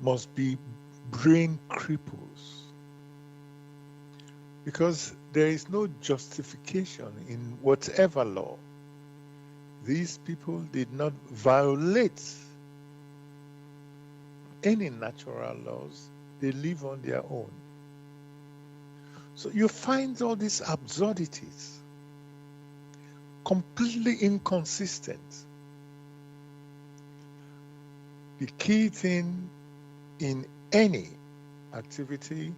must be brain cripples, because there is no justification in whatever law. These people did not violate any natural laws. They live on their own. So you find all these absurdities, completely inconsistent. The key thing in any activity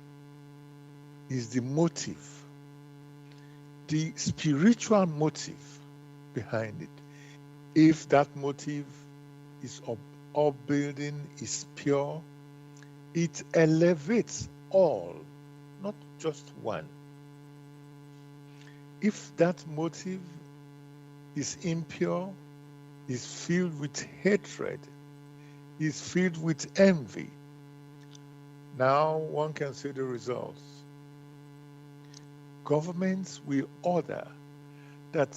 is the motive, the spiritual motive behind it. If that motive is upbuilding, is pure, it elevates all, not just one. If that motive is impure, is filled with hatred, is filled with envy, now one can see the results. Governments will order that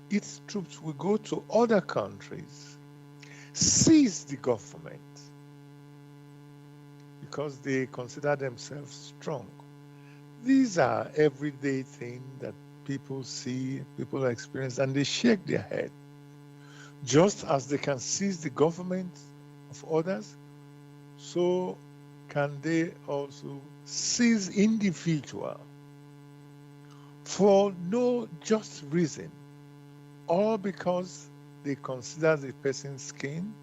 its troops will go to other countries, seize the government, because they consider themselves strong. These are everyday things that people see, people experience, and they shake their head. Just as they can seize the government of others, so can they also seize individual for no just reason, all because they consider the person's skin,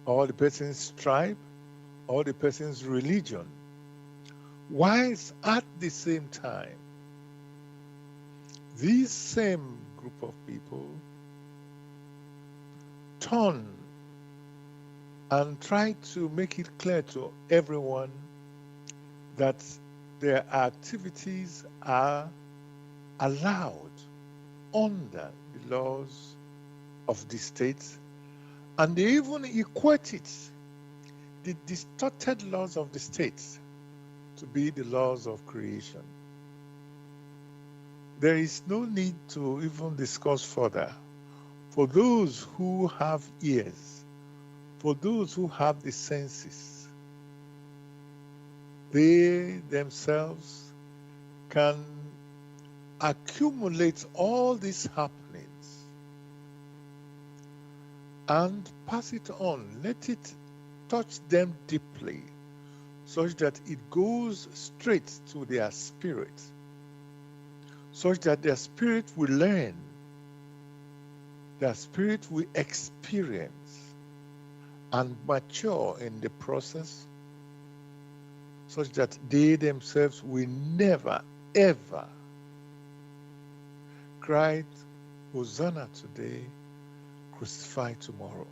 or the person's tribe, or the person's religion. Whilst at the same time, these same group of people turn and try to make it clear to everyone that their activities are allowed under the laws of the state, and they even equate it, the distorted laws of the state, to be the laws of creation. There is no need to even discuss further. For those who have ears, for those who have the senses, they themselves can accumulate all these happenings and pass it on. Let it touch them deeply, such that it goes straight to their spirit, such that their spirit will learn, their spirit will experience and mature in the process, such that they themselves will never, ever cry, Hosanna today, crucify tomorrow.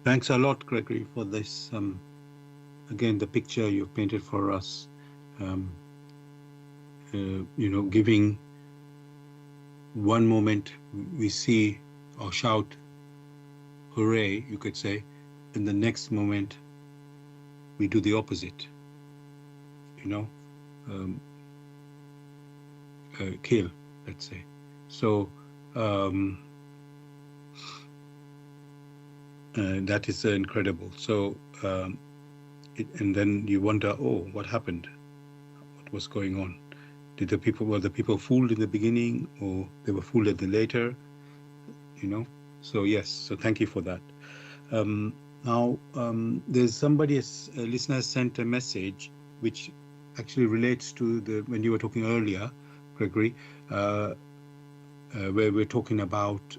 Thanks a lot, Gregory, for this. Again, the picture you've painted for us, giving one moment we see or shout, hooray, you could say, and the next moment we do the opposite, kill, let's say. So that is incredible. So and then you wonder, oh, what happened? What was going on? Were the people fooled in the beginning, or they were fooled at the later? So yes, so thank you for that. Now there's somebody, a listener sent a message which actually relates to when you were talking earlier, Gregory, where we're talking about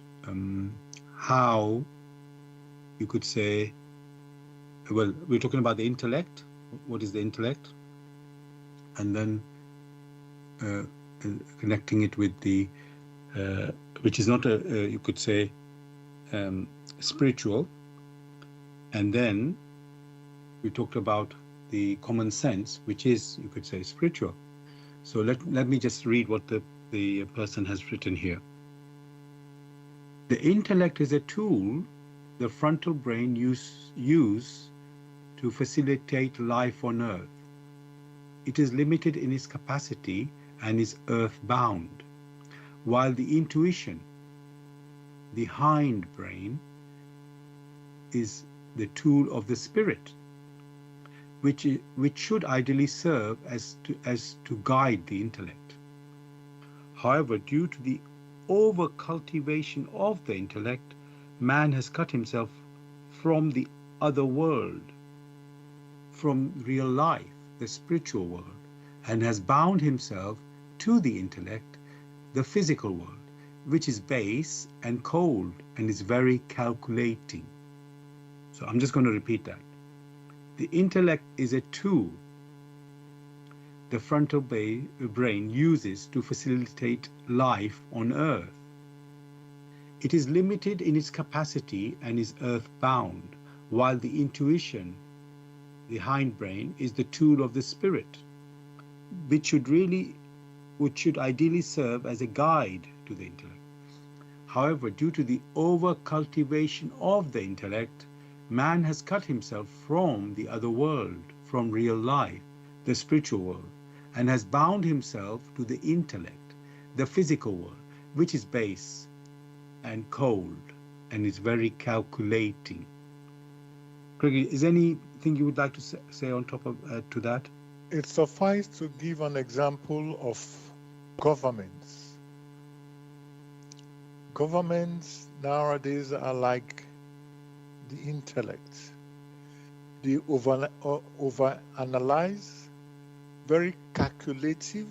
how you could say, well, we're talking about the intellect. What is the intellect? And then connecting it with the, which is not you could say, spiritual. And then we talked about the common sense, which is, you could say, spiritual. So let me just read what the person has written here. The intellect is a tool the frontal brain use to facilitate life on Earth. It is limited in its capacity and is earth-bound, while the intuition, the hindbrain, is the tool of the spirit, which should ideally serve as to guide the intellect. However, due to the over-cultivation of the intellect, man has cut himself from the other world, from real life, the spiritual world, and has bound himself to the intellect, the physical world, which is base and cold and is very calculating. So I'm just going to repeat that. The intellect is a tool the frontal brain uses to facilitate life on Earth. It is limited in its capacity and is earth-bound, while the intuition, the hindbrain, is the tool of the spirit, which should ideally serve as a guide to the intellect. However, due to the over-cultivation of the intellect, man has cut himself from the other world, from real life, the spiritual world, and has bound himself to the intellect, the physical world, which is base and cold and is very calculating. Gregory, is anything you would like to say on top of to that? It suffices to give an example of governments. Governments nowadays are like the intellect. They overanalyze, very calculative,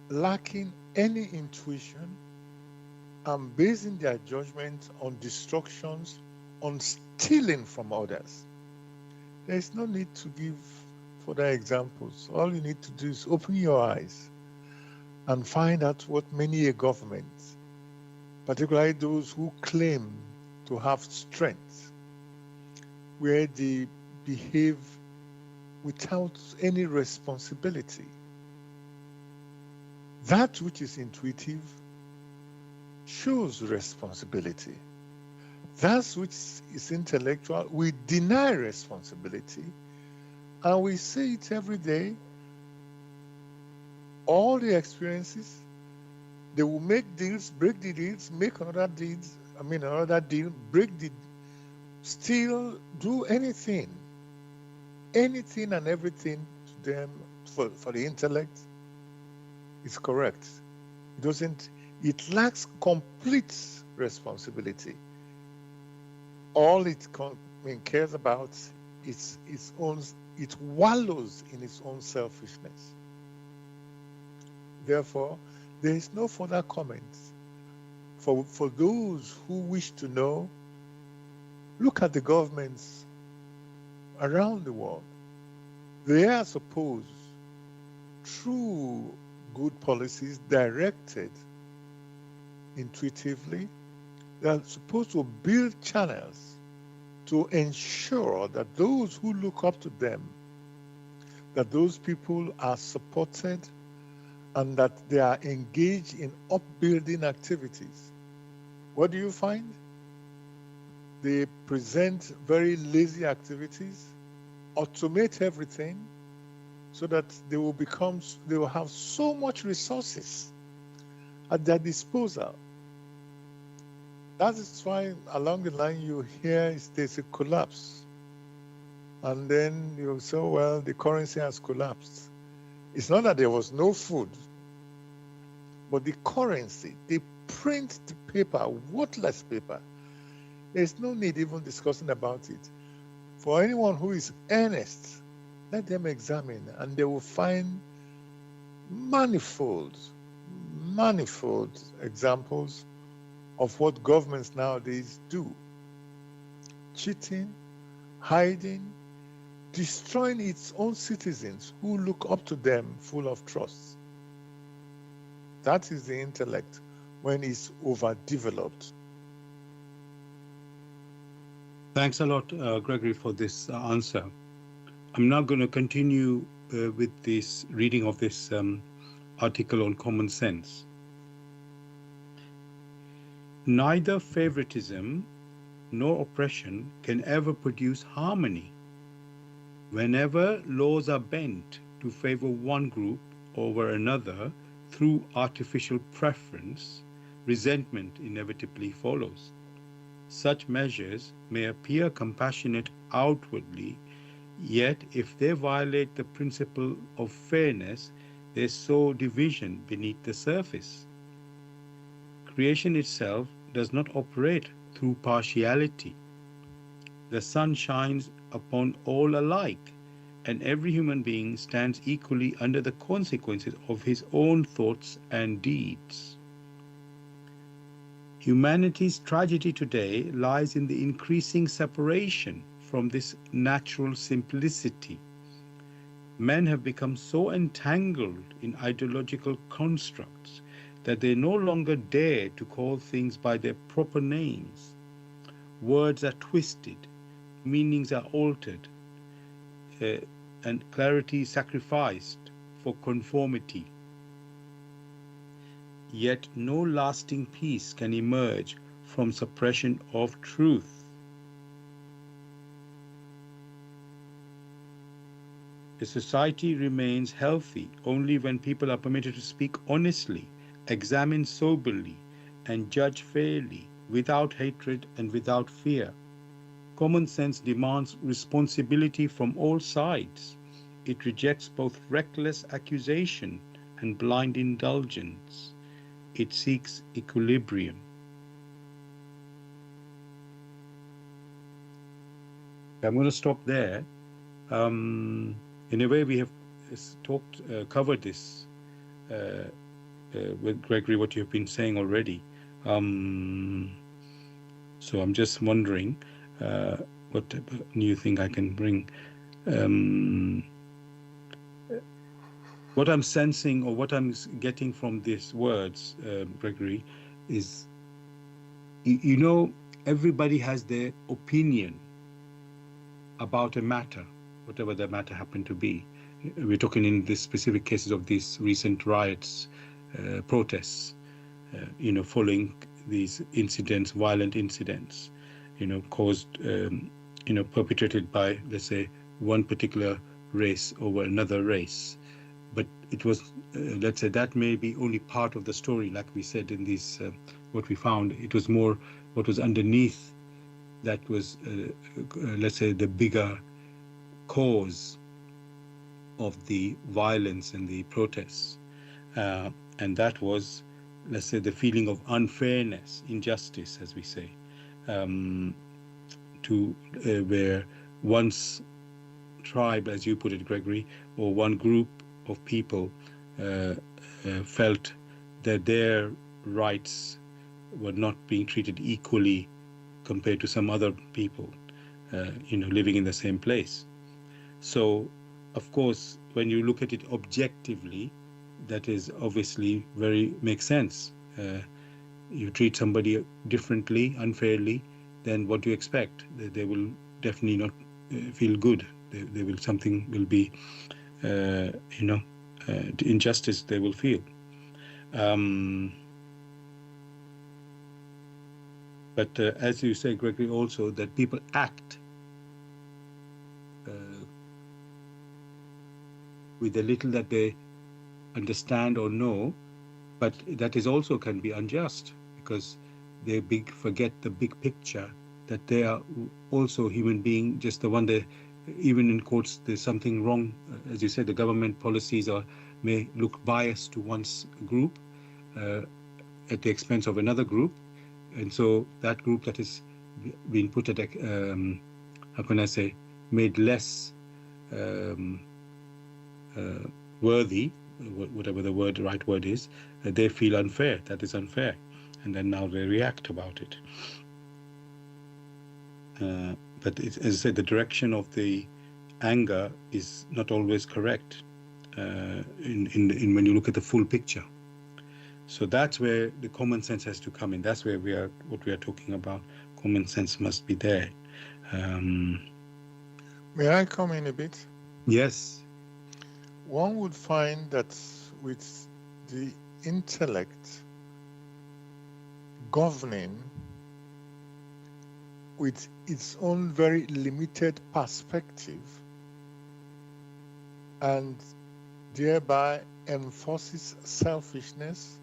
lacking any intuition, and basing their judgment on destructions, on stealing from others. There is no need to give further examples. All you need to do is open your eyes and find out what many a government, particularly those who claim to have strength, where they behave without any responsibility. That which is intuitive shows responsibility. That which is intellectual, we deny responsibility, and we say it every day. All the experiences, they will make deals, break the deals, make another deal, break the, still do anything and everything to them for the intellect is correct. It lacks complete responsibility. All it cares about is its own, it wallows in its own selfishness. Therefore, there is no further comment. For those who wish to know, look at the governments around the world. They are supposed, through good policies directed intuitively, they are supposed to build channels to ensure that those who look up to them, that those people are supported and that they are engaged in upbuilding activities. What do you find? They present very lazy activities, automate everything, so that they will have so much resources at their disposal. That is why along the line you hear there's a collapse. And then you say, well, the currency has collapsed. It's not that there was no food, but the currency, they print the paper, worthless paper. There's no need even discussing about it. For anyone who is earnest, let them examine, and they will find manifold examples of what governments nowadays do. Cheating, hiding, destroying its own citizens who look up to them full of trust. That is the intellect when it's overdeveloped. Thanks a lot, Gregory, for this answer. I'm now going to continue with this reading of this article on common sense. Neither favoritism nor oppression can ever produce harmony. Whenever laws are bent to favor one group over another through artificial preference, resentment inevitably follows. Such measures may appear compassionate outwardly, yet if they violate the principle of fairness, they sow division beneath the surface. Creation itself does not operate through partiality. The sun shines upon all alike, and every human being stands equally under the consequences of his own thoughts and deeds. Humanity's tragedy today lies in the increasing separation from this natural simplicity. Men have become so entangled in ideological constructs that they no longer dare to call things by their proper names. Words are twisted, meanings are altered, and clarity sacrificed for conformity. Yet no lasting peace can emerge from suppression of truth. A society remains healthy only when people are permitted to speak honestly, examine soberly, and judge fairly, without hatred and without fear. Common sense demands responsibility from all sides. It rejects both reckless accusation and blind indulgence. It seeks equilibrium. I'm going to stop there. In a way, we have covered this with Gregory, what you've been saying already. So I'm just wondering what new thing I can bring. What I'm sensing or what I'm getting from these words, Gregory, is, you know, everybody has their opinion about a matter, whatever the matter happened to be. We're talking in the specific cases of these recent riots protests, following these incidents, violent incidents, caused, perpetrated by, let's say, one particular race over another race. But it was, let's say, that may be only part of the story, like we said in these, what we found. It was more what was underneath that was, let's say, the bigger cause of the violence and the protests. And that was, let's say, the feeling of unfairness, injustice, as we say, to where one's tribe, as you put it, Gregory, or one group of people felt that their rights were not being treated equally compared to some other people, living in the same place. So, of course, when you look at it objectively, that is obviously makes sense. You treat somebody differently, unfairly, then what do you expect? They will definitely not feel good. Something will be, injustice they will feel. But as you say, Gregory, also that people act with the little that they understand or know, but that is also can be unjust because they forget the big picture, that they are also human being, just the one that, even in quotes, there's something wrong. As you said, the government policies may look biased to one's group at the expense of another group. And so that group that is being put at, how can I say, made less worthy, whatever the right word is, they feel unfair. That is unfair. And then now they react about it. But as I said, the direction of the anger is not always correct when you look at the full picture. So that's where the common sense has to come in. That's where what we are talking about. Common sense must be there. May I come in a bit? Yes. One would find that with the intellect governing with its own very limited perspective and thereby enforces selfishness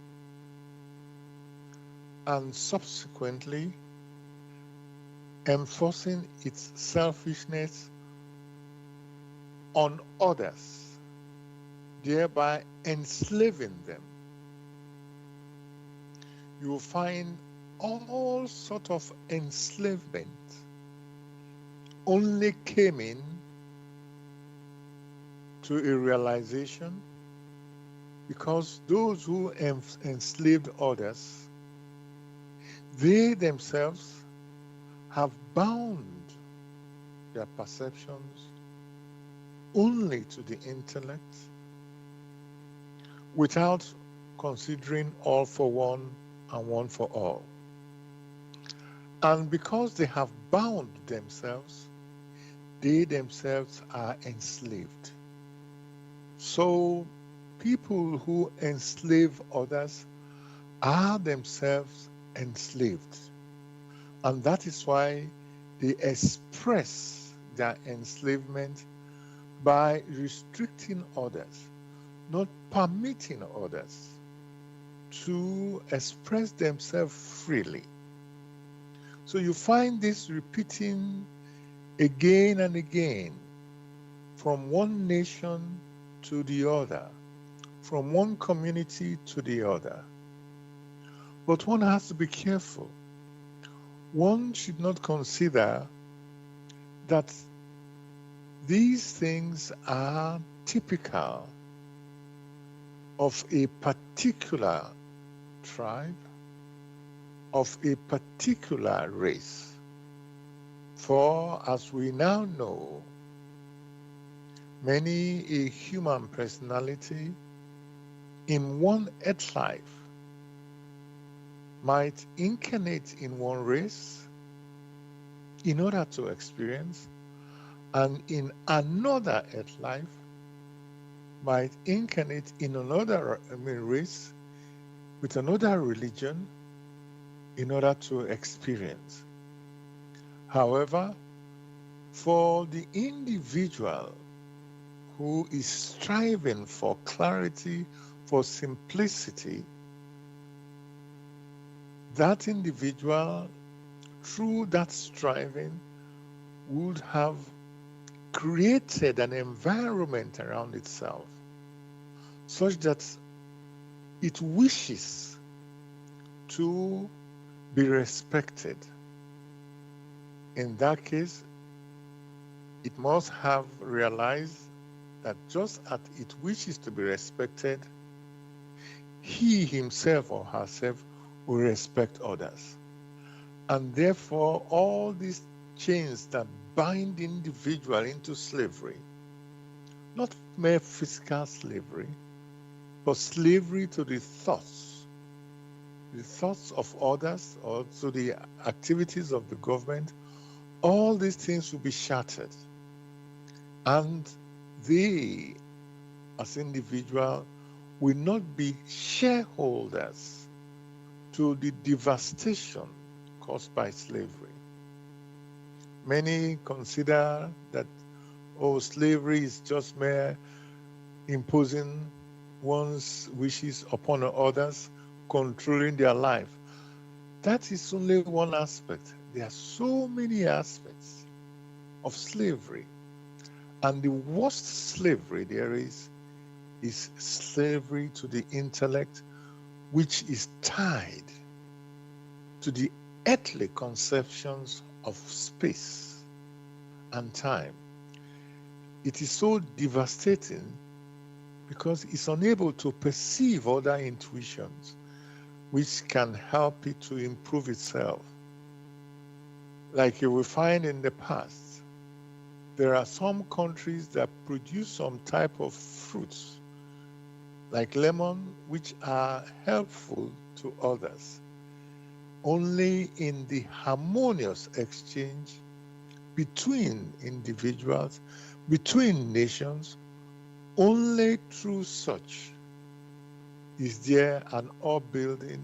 and subsequently enforcing its selfishness on others, thereby enslaving them. You will find all sort of enslavement only came in to a realization because those who enslaved others, they themselves have bound their perceptions only to the intellect without considering all for one and one for all. And because they have bound themselves, they themselves are enslaved. So people who enslave others are themselves enslaved. And that is why they express their enslavement by restricting others, not permitting others to express themselves freely. So you find this repeating again and again from one nation to the other, from one community to the other. But one has to be careful. One should not consider that these things are typical of a particular tribe, of a particular race. For as we now know, many a human personality in one earth life might incarnate in one race in order to experience, and in another earth life might incarnate in another race with another religion in order to experience. However, for the individual who is striving for clarity, for simplicity, that individual, through that striving, would have created an environment around itself such that it wishes to be respected. In that case, it must have realized that just as it wishes to be respected, he himself or herself will respect others. And therefore, all these chains that bind the individual into slavery, not mere physical slavery, but slavery to the thoughts of others, or to the activities of the government, all these things will be shattered. And they, as individuals, will not be shareholders to the devastation caused by slavery. Many consider that, slavery is just mere imposing one's wishes upon others, controlling their life. That is only one aspect. There are so many aspects of slavery. And the worst slavery there is slavery to the intellect, which is tied to the earthly conceptions of space and time. It is so devastating because it's unable to perceive other intuitions which can help it to improve itself. Like you will find in the past, there are some countries that produce some type of fruits, like lemon, which are helpful to others, only in the harmonious exchange between individuals, between nations. Only through such is there an upbuilding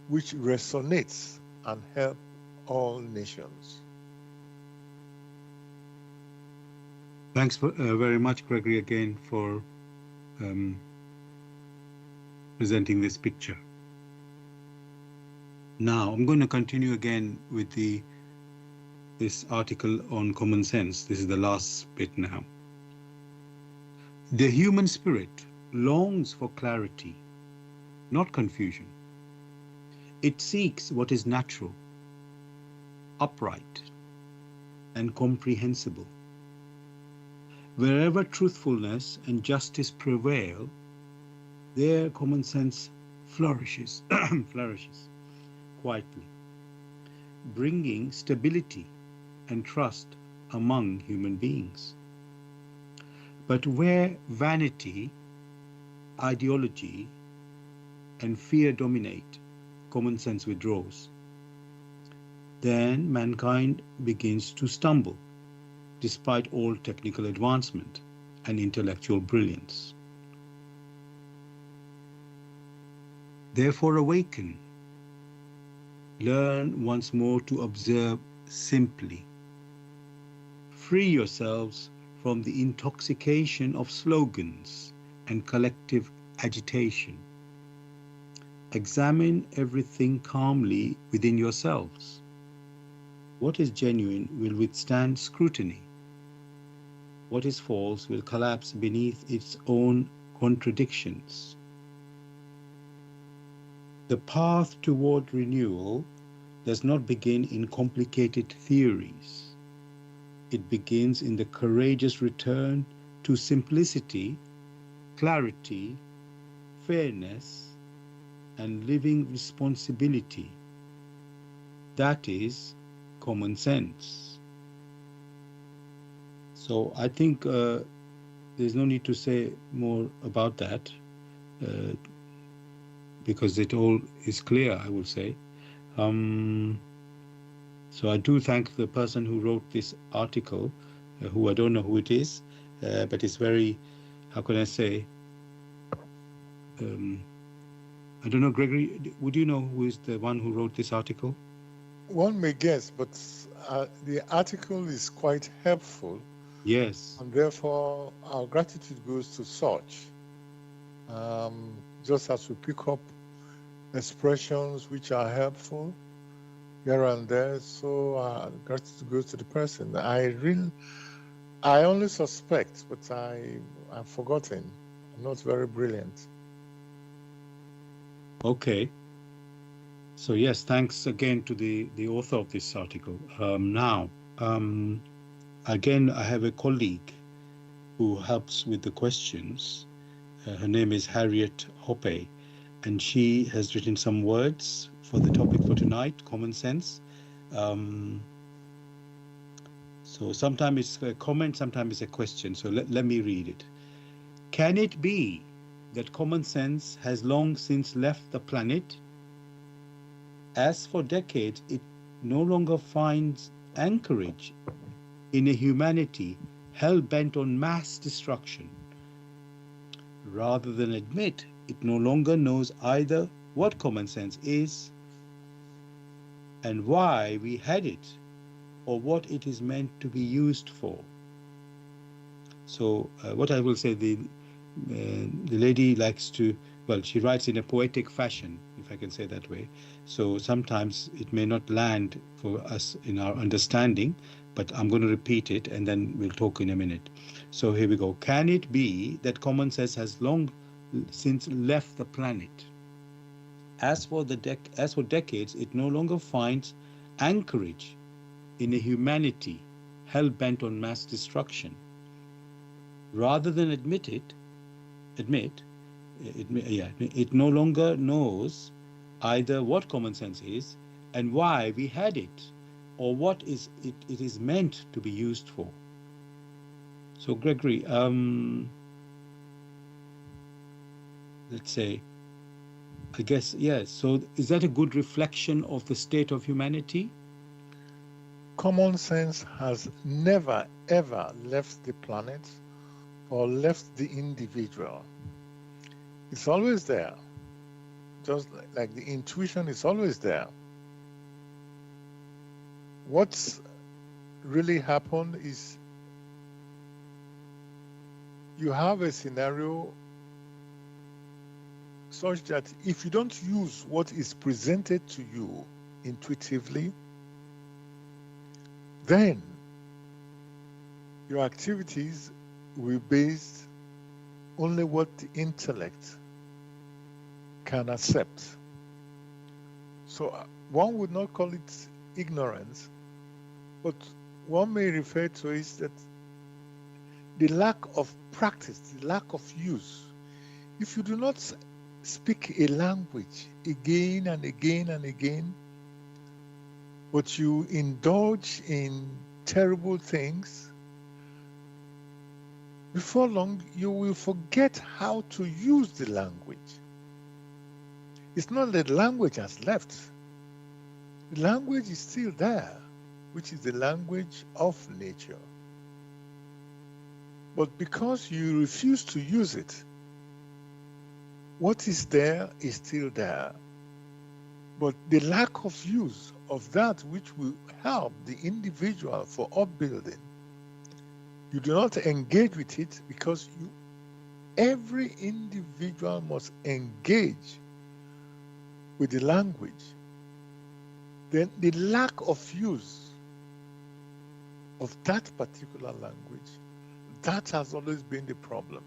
which resonates and helps all nations. Thanks very much, Gregory, again for presenting this picture. Now, I'm going to continue again with this article on common sense. This is the last bit now. The human spirit longs for clarity, not confusion. It seeks what is natural, upright, and comprehensible. Wherever truthfulness and justice prevail, there common sense flourishes, flourishes quietly, bringing stability and trust among human beings. But where vanity, ideology, and fear dominate, common sense withdraws. Then mankind begins to stumble, despite all technical advancement and intellectual brilliance. Therefore awaken, learn once more to observe simply. Free yourselves from the intoxication of slogans and collective agitation. Examine everything calmly within yourselves. What is genuine will withstand scrutiny. What is false will collapse beneath its own contradictions. The path toward renewal does not begin in complicated theories. It begins in the courageous return to simplicity, clarity, fairness, and living responsibility. That is common sense. So I think there's no need to say more about that because it all is clear, I will say. So I do thank the person who wrote this article, who I don't know who it is, but it's very, how can I say, I don't know, Gregory, would you know who is the one who wrote this article? One may guess, but the article is quite helpful, Yes. and therefore our gratitude goes to such. Just as we pick up expressions which are helpful here and there, so gratitude goes to the person. I only suspect, but I've forgotten. I'm not very brilliant. Okay. So yes, thanks again to the author of this article. Now, again, I have a colleague who helps with the questions. Her name is Harriet Hoppe, and she has written some words for the topic for tonight, common sense. So sometimes it's a comment, sometimes it's a question. So let me read it. Can it be that common sense has long since left the planet? As for decades, it no longer finds anchorage in a humanity hell-bent on mass destruction. Rather than admit it no longer knows either what common sense is and why we had it, or what it is meant to be used for. So what I will say, the lady likes to, well, she writes in a poetic fashion, if I can say that way. So sometimes it may not land for us in our understanding, but I'm going to repeat it and then we'll talk in a minute. So here we go. Can it be that common sense has long since left the planet? As for decades, it no longer finds anchorage in a humanity hell-bent on mass destruction. Rather than admit it no longer knows either what common sense is and why we had it, or what it is meant to be used for. So Gregory, let's say, I guess, yes. So is that a good reflection of the state of humanity? Common sense has never, ever left the planet or left the individual. It's always there. Just like the intuition is always there. What's really happened is you have a scenario such that if you don't use what is presented to you intuitively, then your activities will be based only what the intellect can accept. So one would not call it ignorance, but one may refer to it that the lack of practice, the lack of use. If you do not speak a language again and again and again, but you indulge in terrible things, before long you will forget how to use the language. It's not that the language has left. The language is still there, which is the language of nature. But because you refuse to use it, what is there is still there. But the lack of use of that which will help the individual for upbuilding, you do not engage with it because every individual must engage with the language. Then the lack of use of that particular language, that has always been the problem.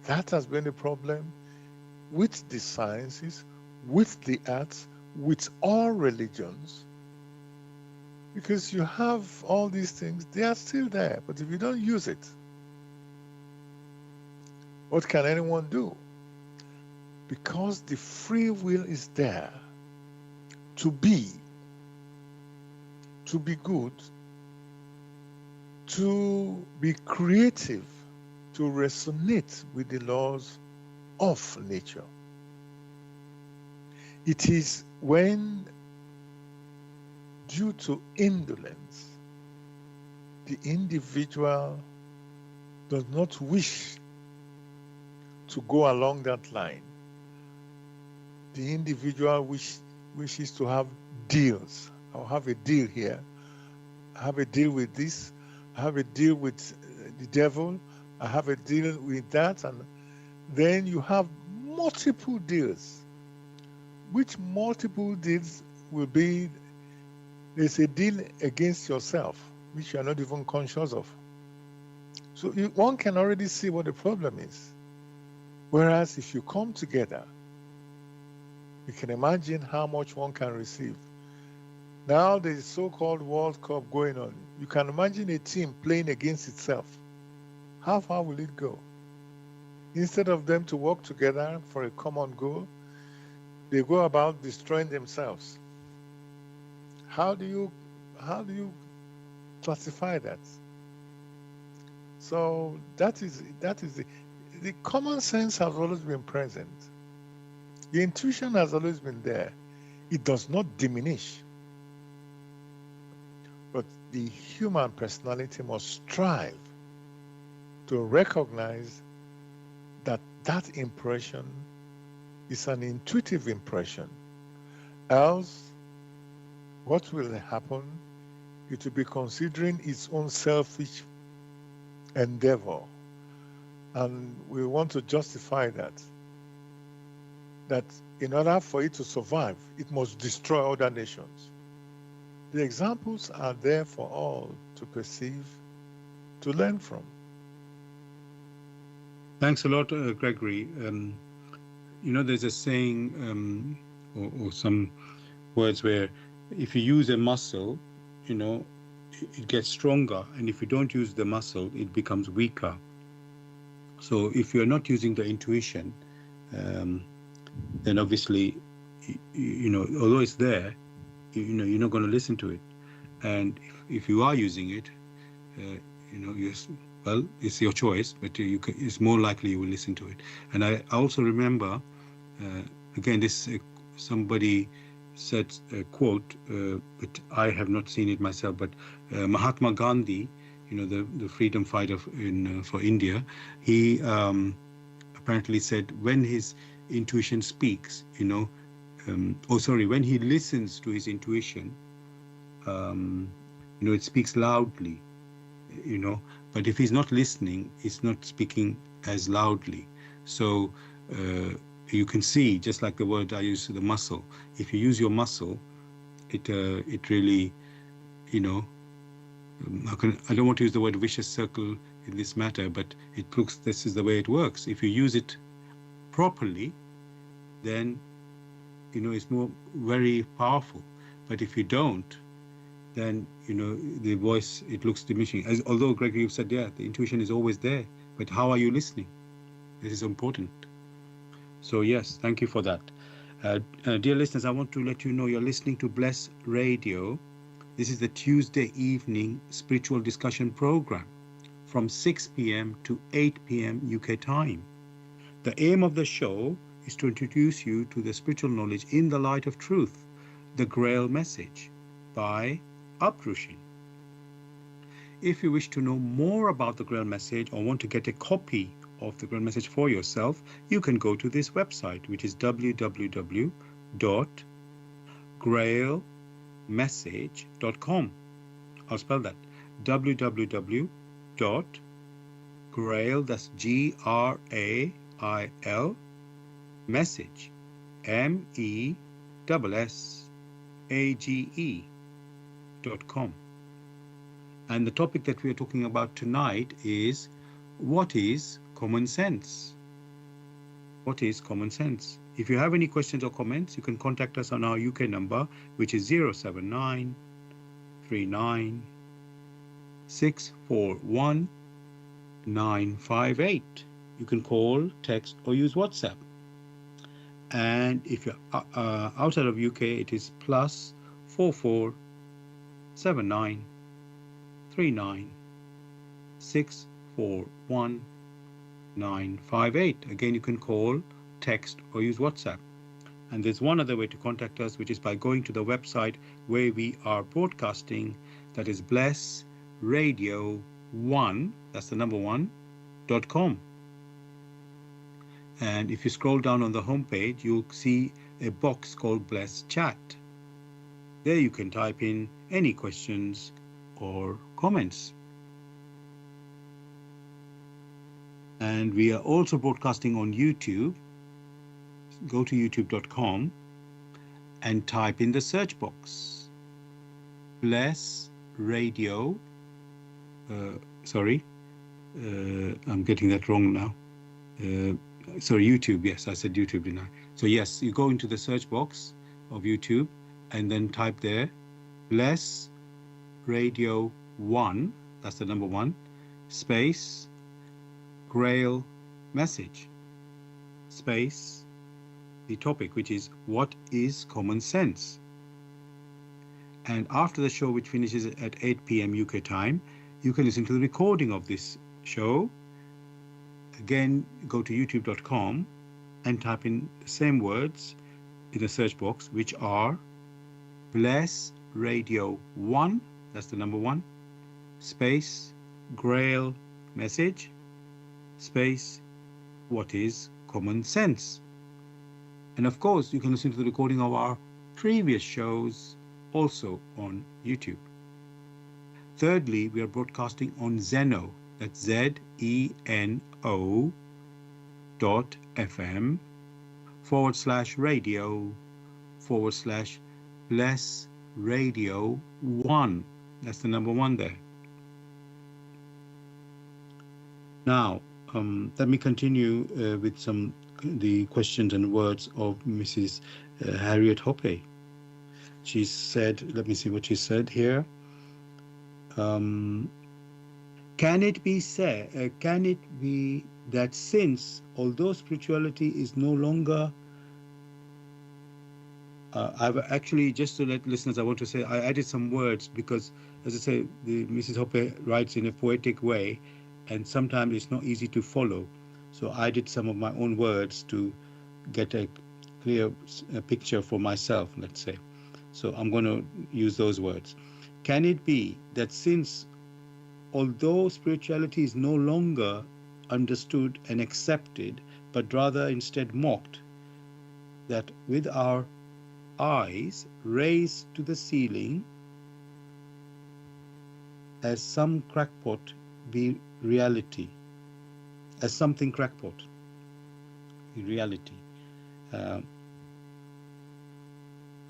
That has been the problem with the sciences, with the arts, with all religions. Because you have all these things, they are still there. But if you don't use it, what can anyone do? Because the free will is there to be good, to be creative, to resonate with the laws of nature. It is when, due to indolence, the individual does not wish to go along that line, the individual wishes to have deals. I'll have a deal here. I have a deal with this. I have a deal with the devil. I have a deal with that. And then you have multiple deals. Which multiple deals will be? There's a deal against yourself, which you are not even conscious of. So one can already see what the problem is. Whereas if you come together, you can imagine how much one can receive. Now there's so-called World Cup going on. You can imagine a team playing against itself. How far will it go? Instead of them to work together for a common goal, they go about destroying themselves. How do you classify that? So that is the common sense has always been present. The intuition has always been there. It does not diminish. But the human personality must strive to recognize that that impression is an intuitive impression. Else, what will happen? It will be considering its own selfish endeavor. And we want to justify that in order for it to survive, it must destroy other nations. The examples are there for all to perceive, to learn from. Thanks a lot, Gregory. There's a saying or some words where if you use a muscle, it gets stronger, and if you don't use the muscle, it becomes weaker. So if you're not using the intuition, then obviously, although it's there, you're not going to listen to it. And if you are using it, it's your choice, but it's more likely you will listen to it. And I also remember, again, somebody said a quote, but I have not seen it myself, but Mahatma Gandhi, the freedom fighter for India, he apparently said when his intuition speaks, when he listens to his intuition, it speaks loudly, but if he's not listening, it's not speaking as loudly. So you can see, just like the word I use, the muscle. If you use your muscle, it really, I don't want to use the word vicious circle in this matter, but this is the way it works. If you use it properly, then, it's very powerful. But if you don't, then, the voice, it looks diminishing. Although, Gregory, you've said, the intuition is always there, but how are you listening? This is important. So, yes, thank you for that. Dear listeners, I want to let you know you're listening to Bless Radio. This is the Tuesday evening spiritual discussion program from 6 p.m. to 8 p.m. UK time. The aim of the show is to introduce you to the spiritual knowledge in the light of truth, the Grail Message by Uprushin. If you wish to know more about the Grail Message or want to get a copy of the Grail Message for yourself, you can go to this website, which is www.grailmessage.com. I'll spell that. www.grail, that's GRAIL, message, MESSAGE.com. And the topic that we are talking about tonight is, what is common sense? What is common sense? If you have any questions or comments, you can contact us on our UK number, which is 079 39 641 958. You can call, text, or use WhatsApp. And if you're outside of UK, it is plus 44 79 39 641 958. Again, you can call, text, or use WhatsApp. And there's one other way to contact us, which is by going to the website where we are broadcasting. That is blessradio1, that's the number 1.com. And if you scroll down on the homepage, you'll see a box called Bless Chat. There you can type in any questions or comments. And we are also broadcasting on YouTube. Go to youtube.com and type in the search box Bless Radio. I'm getting that wrong now. YouTube. Yes, I said YouTube, didn't I? So yes, you go into the search box of YouTube and then type there Bless Radio 1, that's the number 1, space Grail Message, space the topic, which is what is common sense. And after the show, which finishes at 8 p.m. UK time, you can listen to the recording of this show. Again, go to youtube.com and type in the same words in the search box, which are Bless Radio 1, that's the number 1, space Grail Message, space what is common sense. And of course, you can listen to the recording of our previous shows also on YouTube. Thirdly, we are broadcasting on Zeno, that's ZENO.FM/radio/Bless Radio 1. That's the number 1 there. Now, let me continue with the questions and words of Mrs. Harriet Hoppe. She said, let me see what she said here. Can it be that since, although spirituality is no longer, I've actually, just to let listeners, I want to say, I added some words because, as I say, Mrs. Hoppe writes in a poetic way, and sometimes it's not easy to follow. So I did some of my own words to get a clear picture for myself, let's say. So I'm going to use those words. Can it be that since, although spirituality is no longer understood and accepted, but rather instead mocked, that with our eyes raised to the ceiling, as some crackpot be reality, as something crackpot be reality.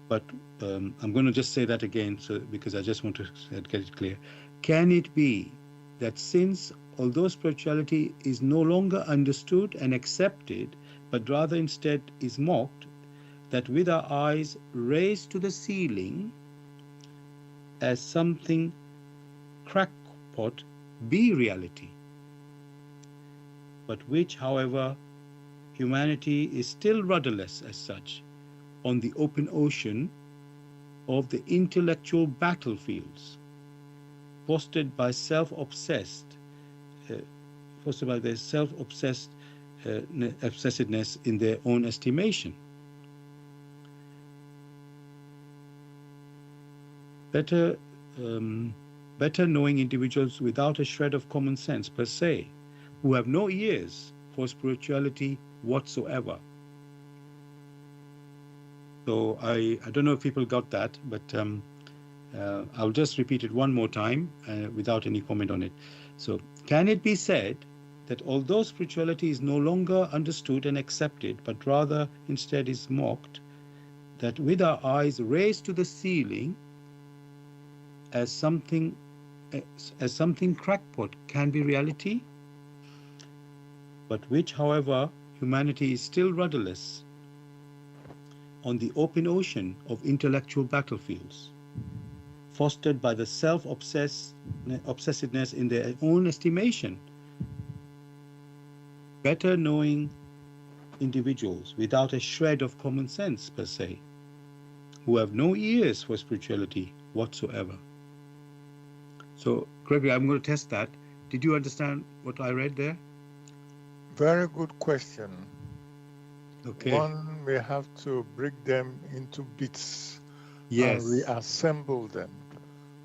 But I'm going to just say that again, because I just want to get it clear. Can it be that since, although spirituality is no longer understood and accepted, but rather instead is mocked, that with our eyes raised to the ceiling, as something crackpot be reality, but which, however, humanity is still rudderless as such on the open ocean of the intellectual battlefields, fostered by their self-obsessedness in their own estimation. Better knowing individuals without a shred of common sense per se, who have no ears for spirituality whatsoever. So I don't know if people got that, but I'll just repeat it one more time without any comment on it. So, can it be said that although spirituality is no longer understood and accepted, but rather instead is mocked, that with our eyes raised to the ceiling, as something crackpot can be reality, but which, however, humanity is still rudderless on the open ocean of intellectual battlefields, fostered by the self-obsessedness in their own estimation. Better knowing individuals without a shred of common sense per se, who have no ears for spirituality whatsoever. So, Gregory, I'm going to test that. Did you understand what I read there? Very good question. Okay. One may have to break them into bits Yes. and reassemble them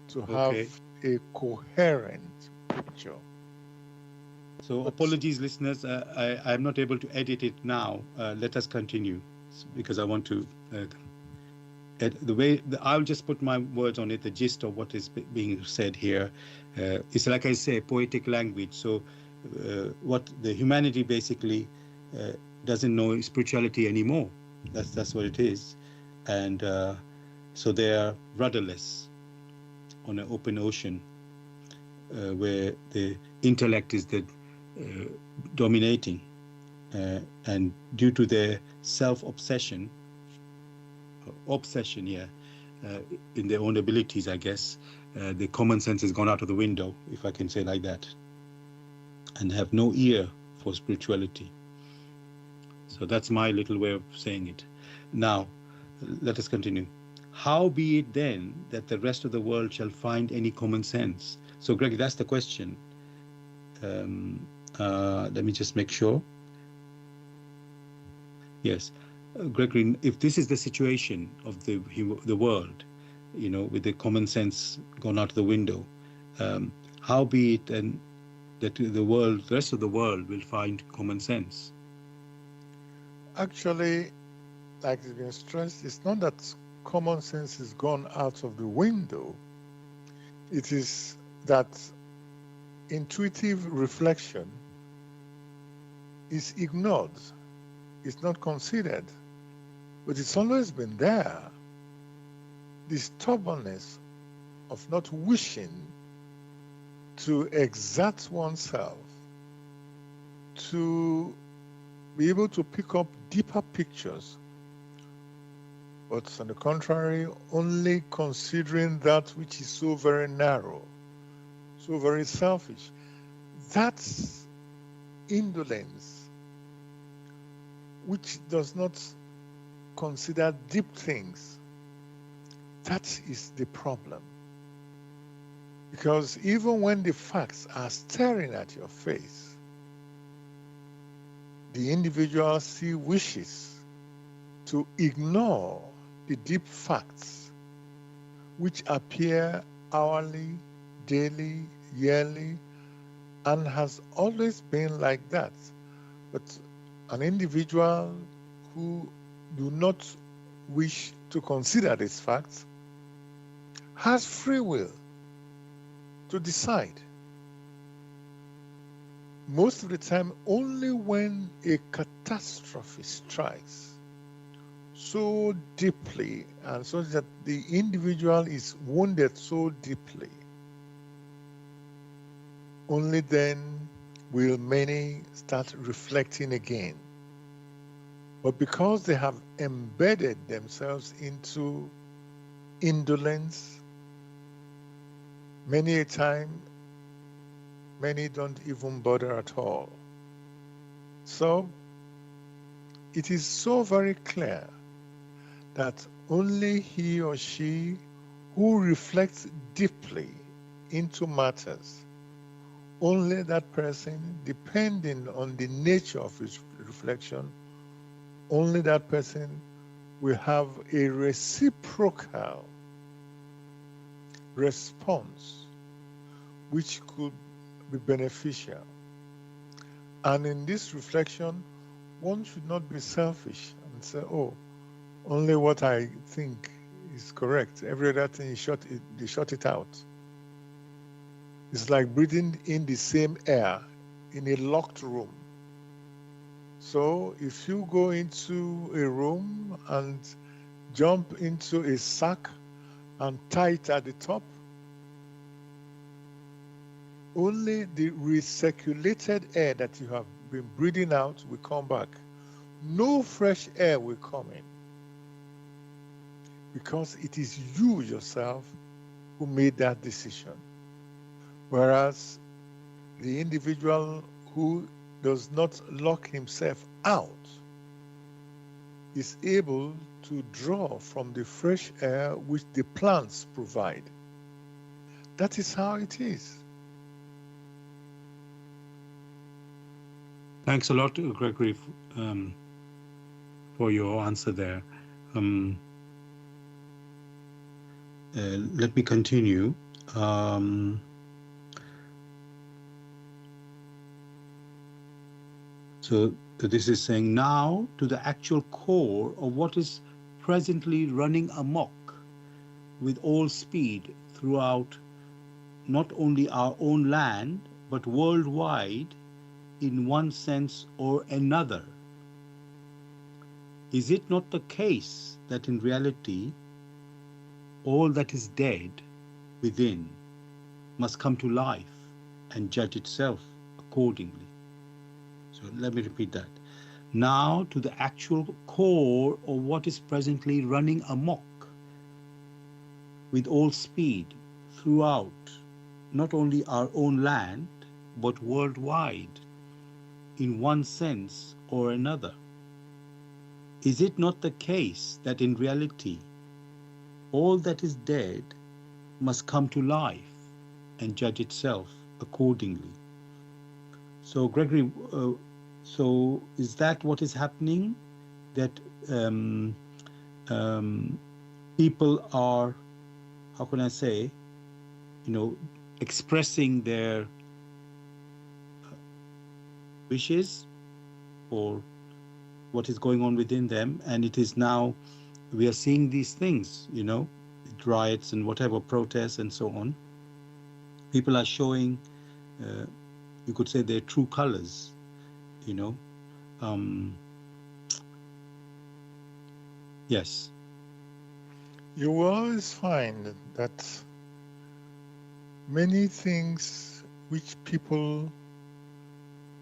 to have a coherent picture. So apologies, listeners. I'm not able to edit it now. Let us continue. because I want to. I'll just put my words on it. The gist of what is being said here is, like I say, poetic language. So, what the humanity basically doesn't know spirituality anymore. That's what it is, and so they are rudderless on an open ocean, where the intellect is the dominating, and due to their self-obsession, in their own abilities, I guess, the common sense has gone out of the window, if I can say like that, and have no ear for spirituality. So that's my little way of saying it. Now, let us continue. How be it then that the rest of the world shall find any common sense? So, Greg, that's the question. Let me just make sure. Yes, Gregory, if this is the situation of the world, with the common sense gone out the window, how be it then that the rest of the world will find common sense? Actually, like it's been stressed, it's not that common sense is gone out of the window. It is that intuitive reflection is ignored. It's not considered, but it's always been there. The stubbornness of not wishing to exert oneself, to be able to pick up deeper pictures, but on the contrary, only considering that which is so very narrow, so very selfish. That's indolence, which does not consider deep things. That is the problem. Because even when the facts are staring at your face, the individual still wishes to ignore the deep facts which appear hourly, daily, yearly, and has always been like that. But an individual who do not wish to consider these facts has free will to decide. Most of the time, only when a catastrophe strikes so deeply and so that the individual is wounded so deeply, only then will many start reflecting again. But because they have embedded themselves into indolence, many a time, many don't even bother at all. So it is so very clear that only he or she who reflects deeply into matters, only that person, depending on the nature of his reflection, only that person will have a reciprocal response which could be beneficial. And in this reflection, one should not be selfish and say, oh, only what I think is correct. Every other thing, they shut it out. It's like breathing in the same air in a locked room. So if you go into a room and jump into a sack and tie it at the top, only the recirculated air that you have been breathing out will come back. No fresh air will come in, because it is you yourself who made that decision. Whereas the individual who does not lock himself out is able to draw from the fresh air which the plants provide. That is how it is. Thanks a lot, Gregory, for your answer there. Let me continue. So this is saying now to the actual core of what is presently running amok with all speed throughout not only our own land, but worldwide in one sense or another. Is it not the case that in reality, all that is dead within must come to life and judge itself accordingly? So let me repeat that. Now to the actual core of what is presently running amok with all speed throughout not only our own land, but worldwide in one sense or another. Is it not the case that in reality, all that is dead must come to life and judge itself accordingly? So, Gregory, so is that what is happening? That people are, how can I say, expressing their wishes or what is going on within them, and it is now we are seeing these things, riots and whatever, protests and so on. People are showing, you could say, their true colors, yes. You will always find that many things which people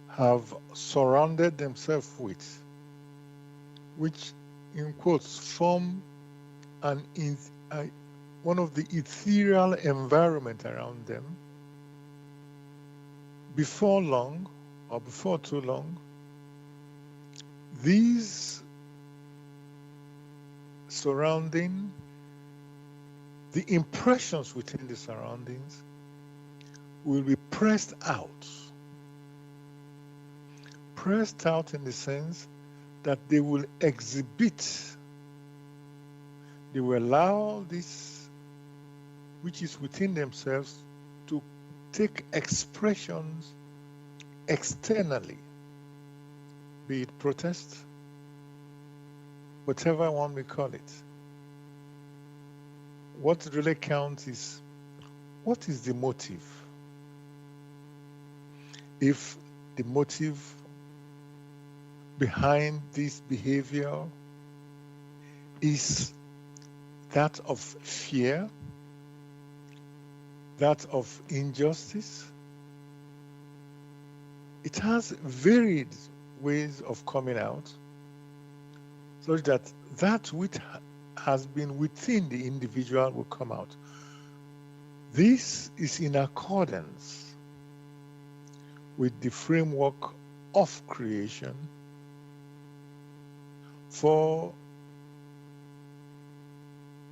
have surrounded themselves with, which in quotes form one of the ethereal environment around them, before long or before too long, these surrounding, the impressions within the surroundings will be pressed out in the sense that they will exhibit, they will allow this which is within themselves to take expressions externally, be it protest, whatever one may call it. What really counts is, what is the motive? If the motive behind this behavior is that of fear, that of injustice, it has varied ways of coming out, so that which has been within the individual will come out. This is in accordance with the framework of creation for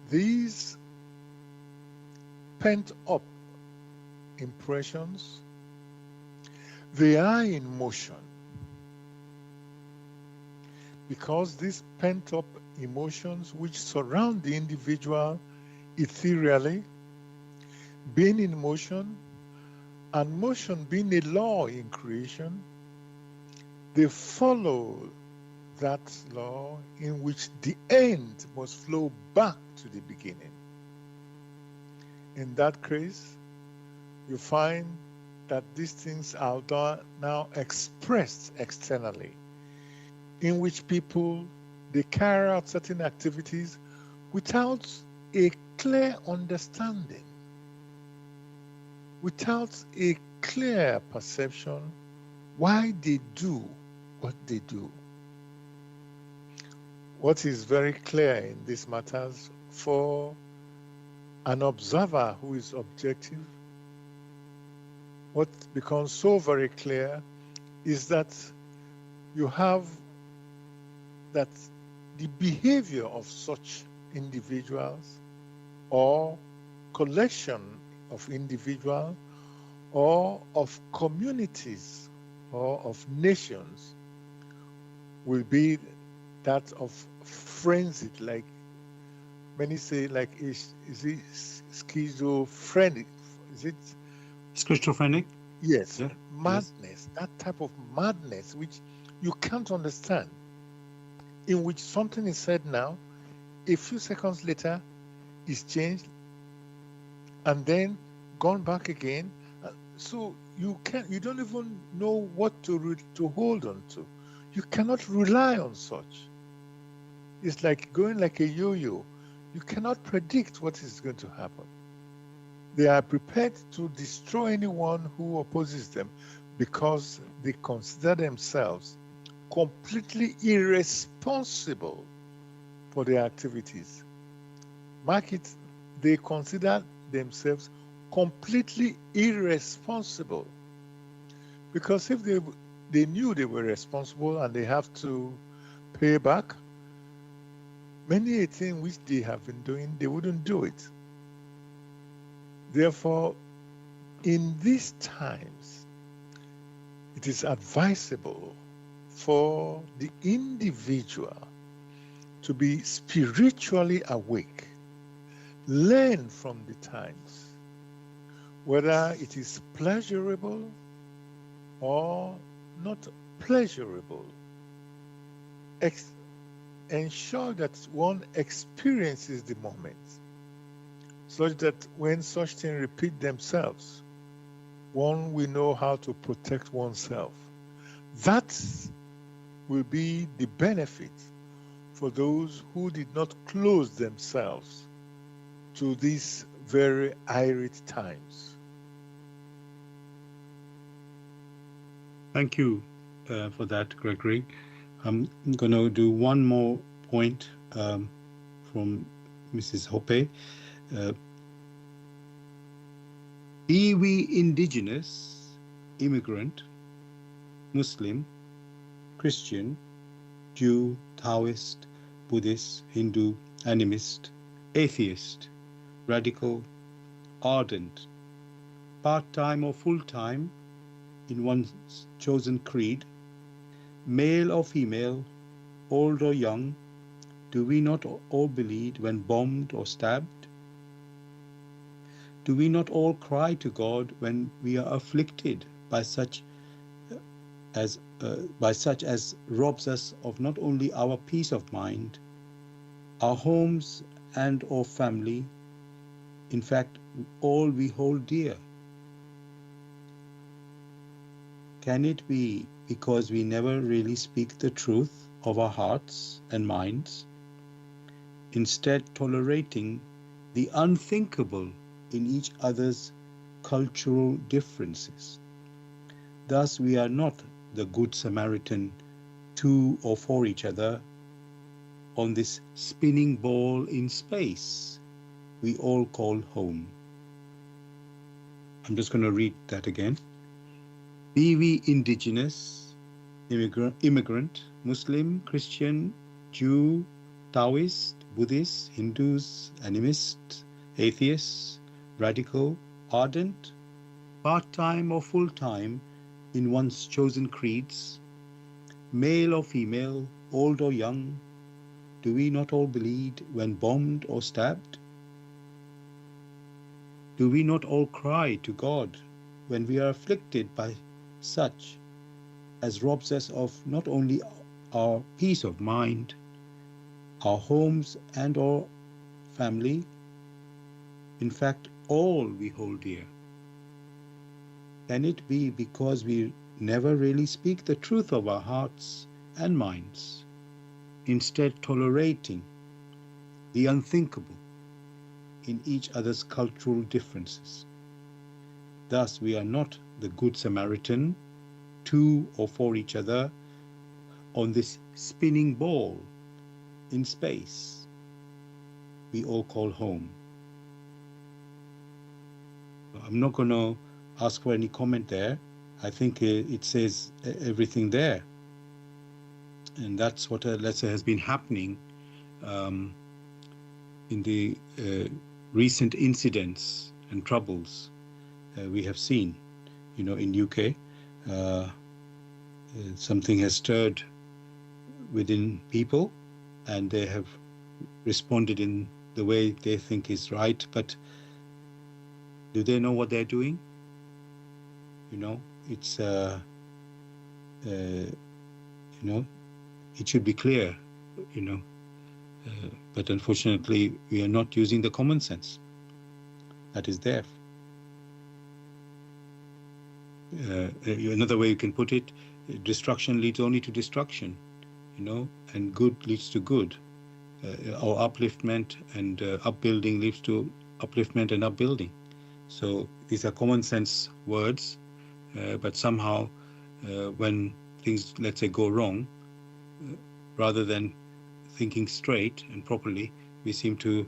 these pent up impressions. They are in motion because these pent up emotions which surround the individual ethereally, being in motion, and motion being a law in creation, they follow that law in which the end must flow back to the beginning. In that case, you find that these things are now expressed externally, in which people, they carry out certain activities without a clear understanding, without a clear perception why they do what they do. What is very clear in these matters for an observer who is objective, what becomes so very clear is that you have that the behavior of such individuals or collection of individuals or of communities or of nations will be that of frenzied, like many say, like is it schizophrenic? Is it schizophrenic? Yes, Yeah. madness. Yes. That type of madness which you can't understand, in which something is said now, a few seconds later is changed, and then gone back again. So you don't even know what to hold on to. You cannot rely on such. It's like going like a yo-yo. You cannot predict what is going to happen. They are prepared to destroy anyone who opposes them because they consider themselves completely irresponsible for their activities. Mark it, they consider themselves completely irresponsible. Because if they knew they were responsible and they have to pay back, many things which they have been doing, they wouldn't do it. Therefore, in these times, it is advisable for the individual to be spiritually awake, learn from the times, whether it is pleasurable or not pleasurable. Ensure that one experiences the moment, such that when such things repeat themselves, one will know how to protect oneself. That will be the benefit for those who did not close themselves to these very irate times. Thank you for that, Gregory. I'm going to do one more point from Mrs. Hoppe. Be we indigenous, immigrant, Muslim, Christian, Jew, Taoist, Buddhist, Hindu, animist, atheist, radical, ardent, part-time or full-time in one's chosen creed, male or female, old or young, do we not all bleed when bombed or stabbed? Do we not all cry to God when we are afflicted by such as robs us of not only our peace of mind, our homes and or family, in fact, all we hold dear? Can it be because we never really speak the truth of our hearts and minds, instead tolerating the unthinkable in each other's cultural differences? Thus, we are not the Good Samaritan to or for each other on this spinning ball in space we all call home. I'm just going to read that again. Be we indigenous, immigrant, Muslim, Christian, Jew, Taoist, Buddhist, Hindus, animist, atheists, radical, ardent, part-time or full-time in one's chosen creeds, male or female, old or young, do we not all bleed when bombed or stabbed? Do we not all cry to God when we are afflicted by such as robs us of not only our peace of mind, our homes and our family, in fact, all we hold dear? Can it be because we never really speak the truth of our hearts and minds, instead tolerating the unthinkable in each other's cultural differences? Thus, we are not the Good Samaritan to or for each other on this spinning ball in space we all call home. I'm not going to ask for any comment there. I think it says everything there. And that's what, let's say, has been happening in the recent incidents and troubles we have seen, in UK. Something has stirred within people and they have responded in the way they think is right, but do they know what they're doing? It's it should be clear, but unfortunately we are not using the common sense that is there. Another way you can put it, destruction leads only to destruction, and good leads to good, or upliftment and upbuilding leads to upliftment and upbuilding. So these are common sense words, but somehow when things, let's say, go wrong, rather than thinking straight and properly, we seem to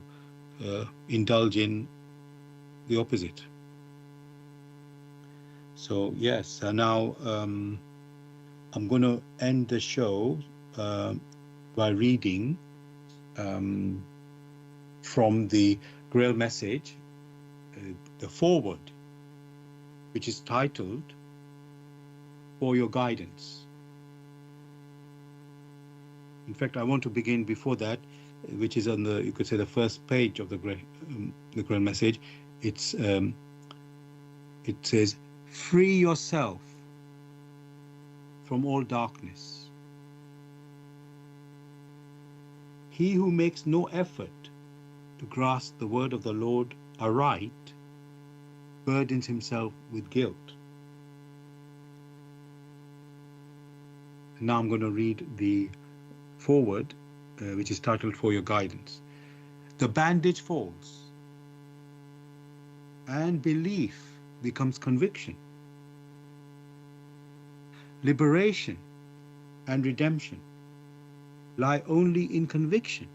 indulge in the opposite. So yes, now I'm going to end the show by reading from the Grail Message, the foreword, which is titled "For Your Guidance." In fact, I want to begin before that, which is on the, you could say, the first page of the Grail Message. It says, "Free yourself from all darkness. He who makes no effort to grasp the word of the Lord aright burdens himself with guilt." Now I'm going to read the foreword, which is titled "For Your Guidance." The bandage falls, and belief becomes conviction. Liberation and redemption lie only in conviction.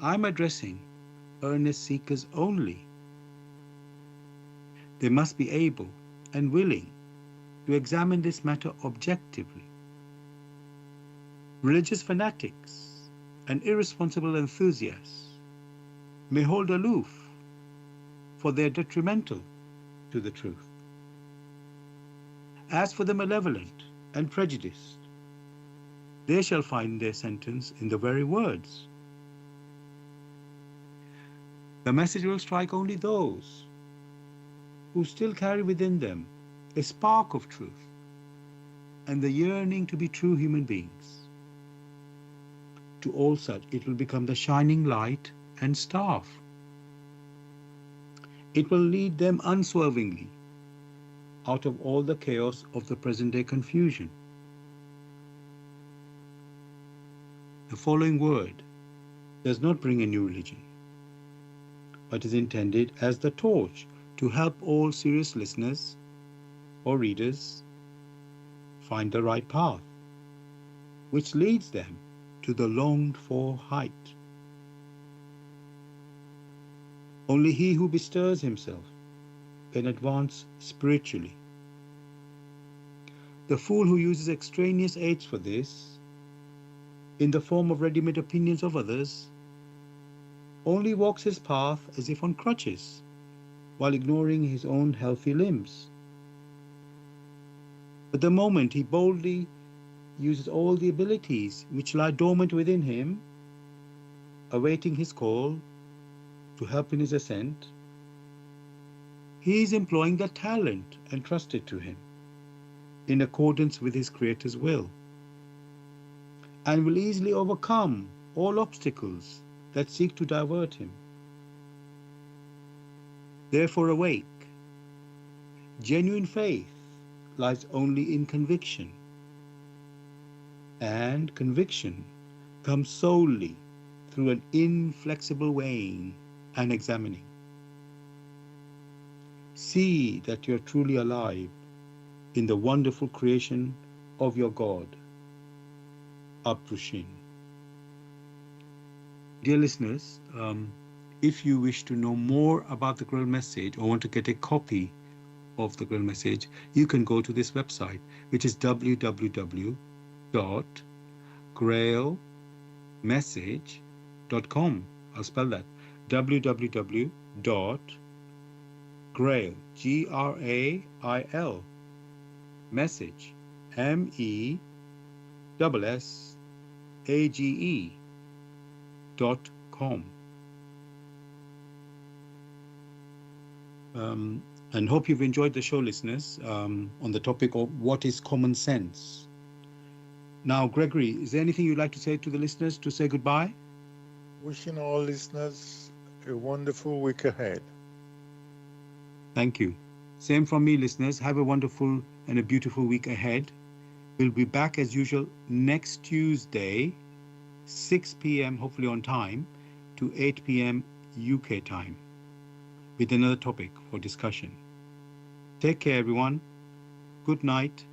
I'm addressing earnest seekers only. They must be able and willing to examine this matter objectively. Religious fanatics and irresponsible enthusiasts may hold aloof, for they are detrimental to the truth. As for the malevolent and prejudiced, they shall find their sentence in the very words. The message will strike only those who still carry within them a spark of truth and the yearning to be true human beings. To all such, it will become the shining light and staff. It will lead them unswervingly out of all the chaos of the present-day confusion. The following word does not bring a new religion, but is intended as the torch to help all serious listeners or readers find the right path, which leads them to the longed-for height. Only he who bestirs himself can advance spiritually. The fool who uses extraneous aids for this, in the form of ready-made opinions of others, only walks his path as if on crutches, while ignoring his own healthy limbs. But the moment he boldly uses all the abilities which lie dormant within him, awaiting his call to help in his ascent, he is employing the talent entrusted to him in accordance with his Creator's will, and will easily overcome all obstacles that seek to divert him. Therefore awake. Genuine faith lies only in conviction, and conviction comes solely through an inflexible weighing and examining. See that you are truly alive in the wonderful creation of your God, Aprushin. Dear listeners, if you wish to know more about the Grail Message or want to get a copy of the Grail Message, you can go to this website, which is www.grailmessage.com. I'll spell that. www.grail, Grail, message, MESSAGE.com. And hope you've enjoyed the show, listeners, on the topic of what is common sense. Now, Gregory, is there anything you'd like to say to the listeners to say goodbye? Wishing all listeners a wonderful week ahead. Thank you. Same from me, listeners. Have a wonderful and a beautiful week ahead. We'll be back as usual next Tuesday, 6 p.m., hopefully on time, to 8 p.m. UK time, with another topic for discussion. Take care, everyone. Good night.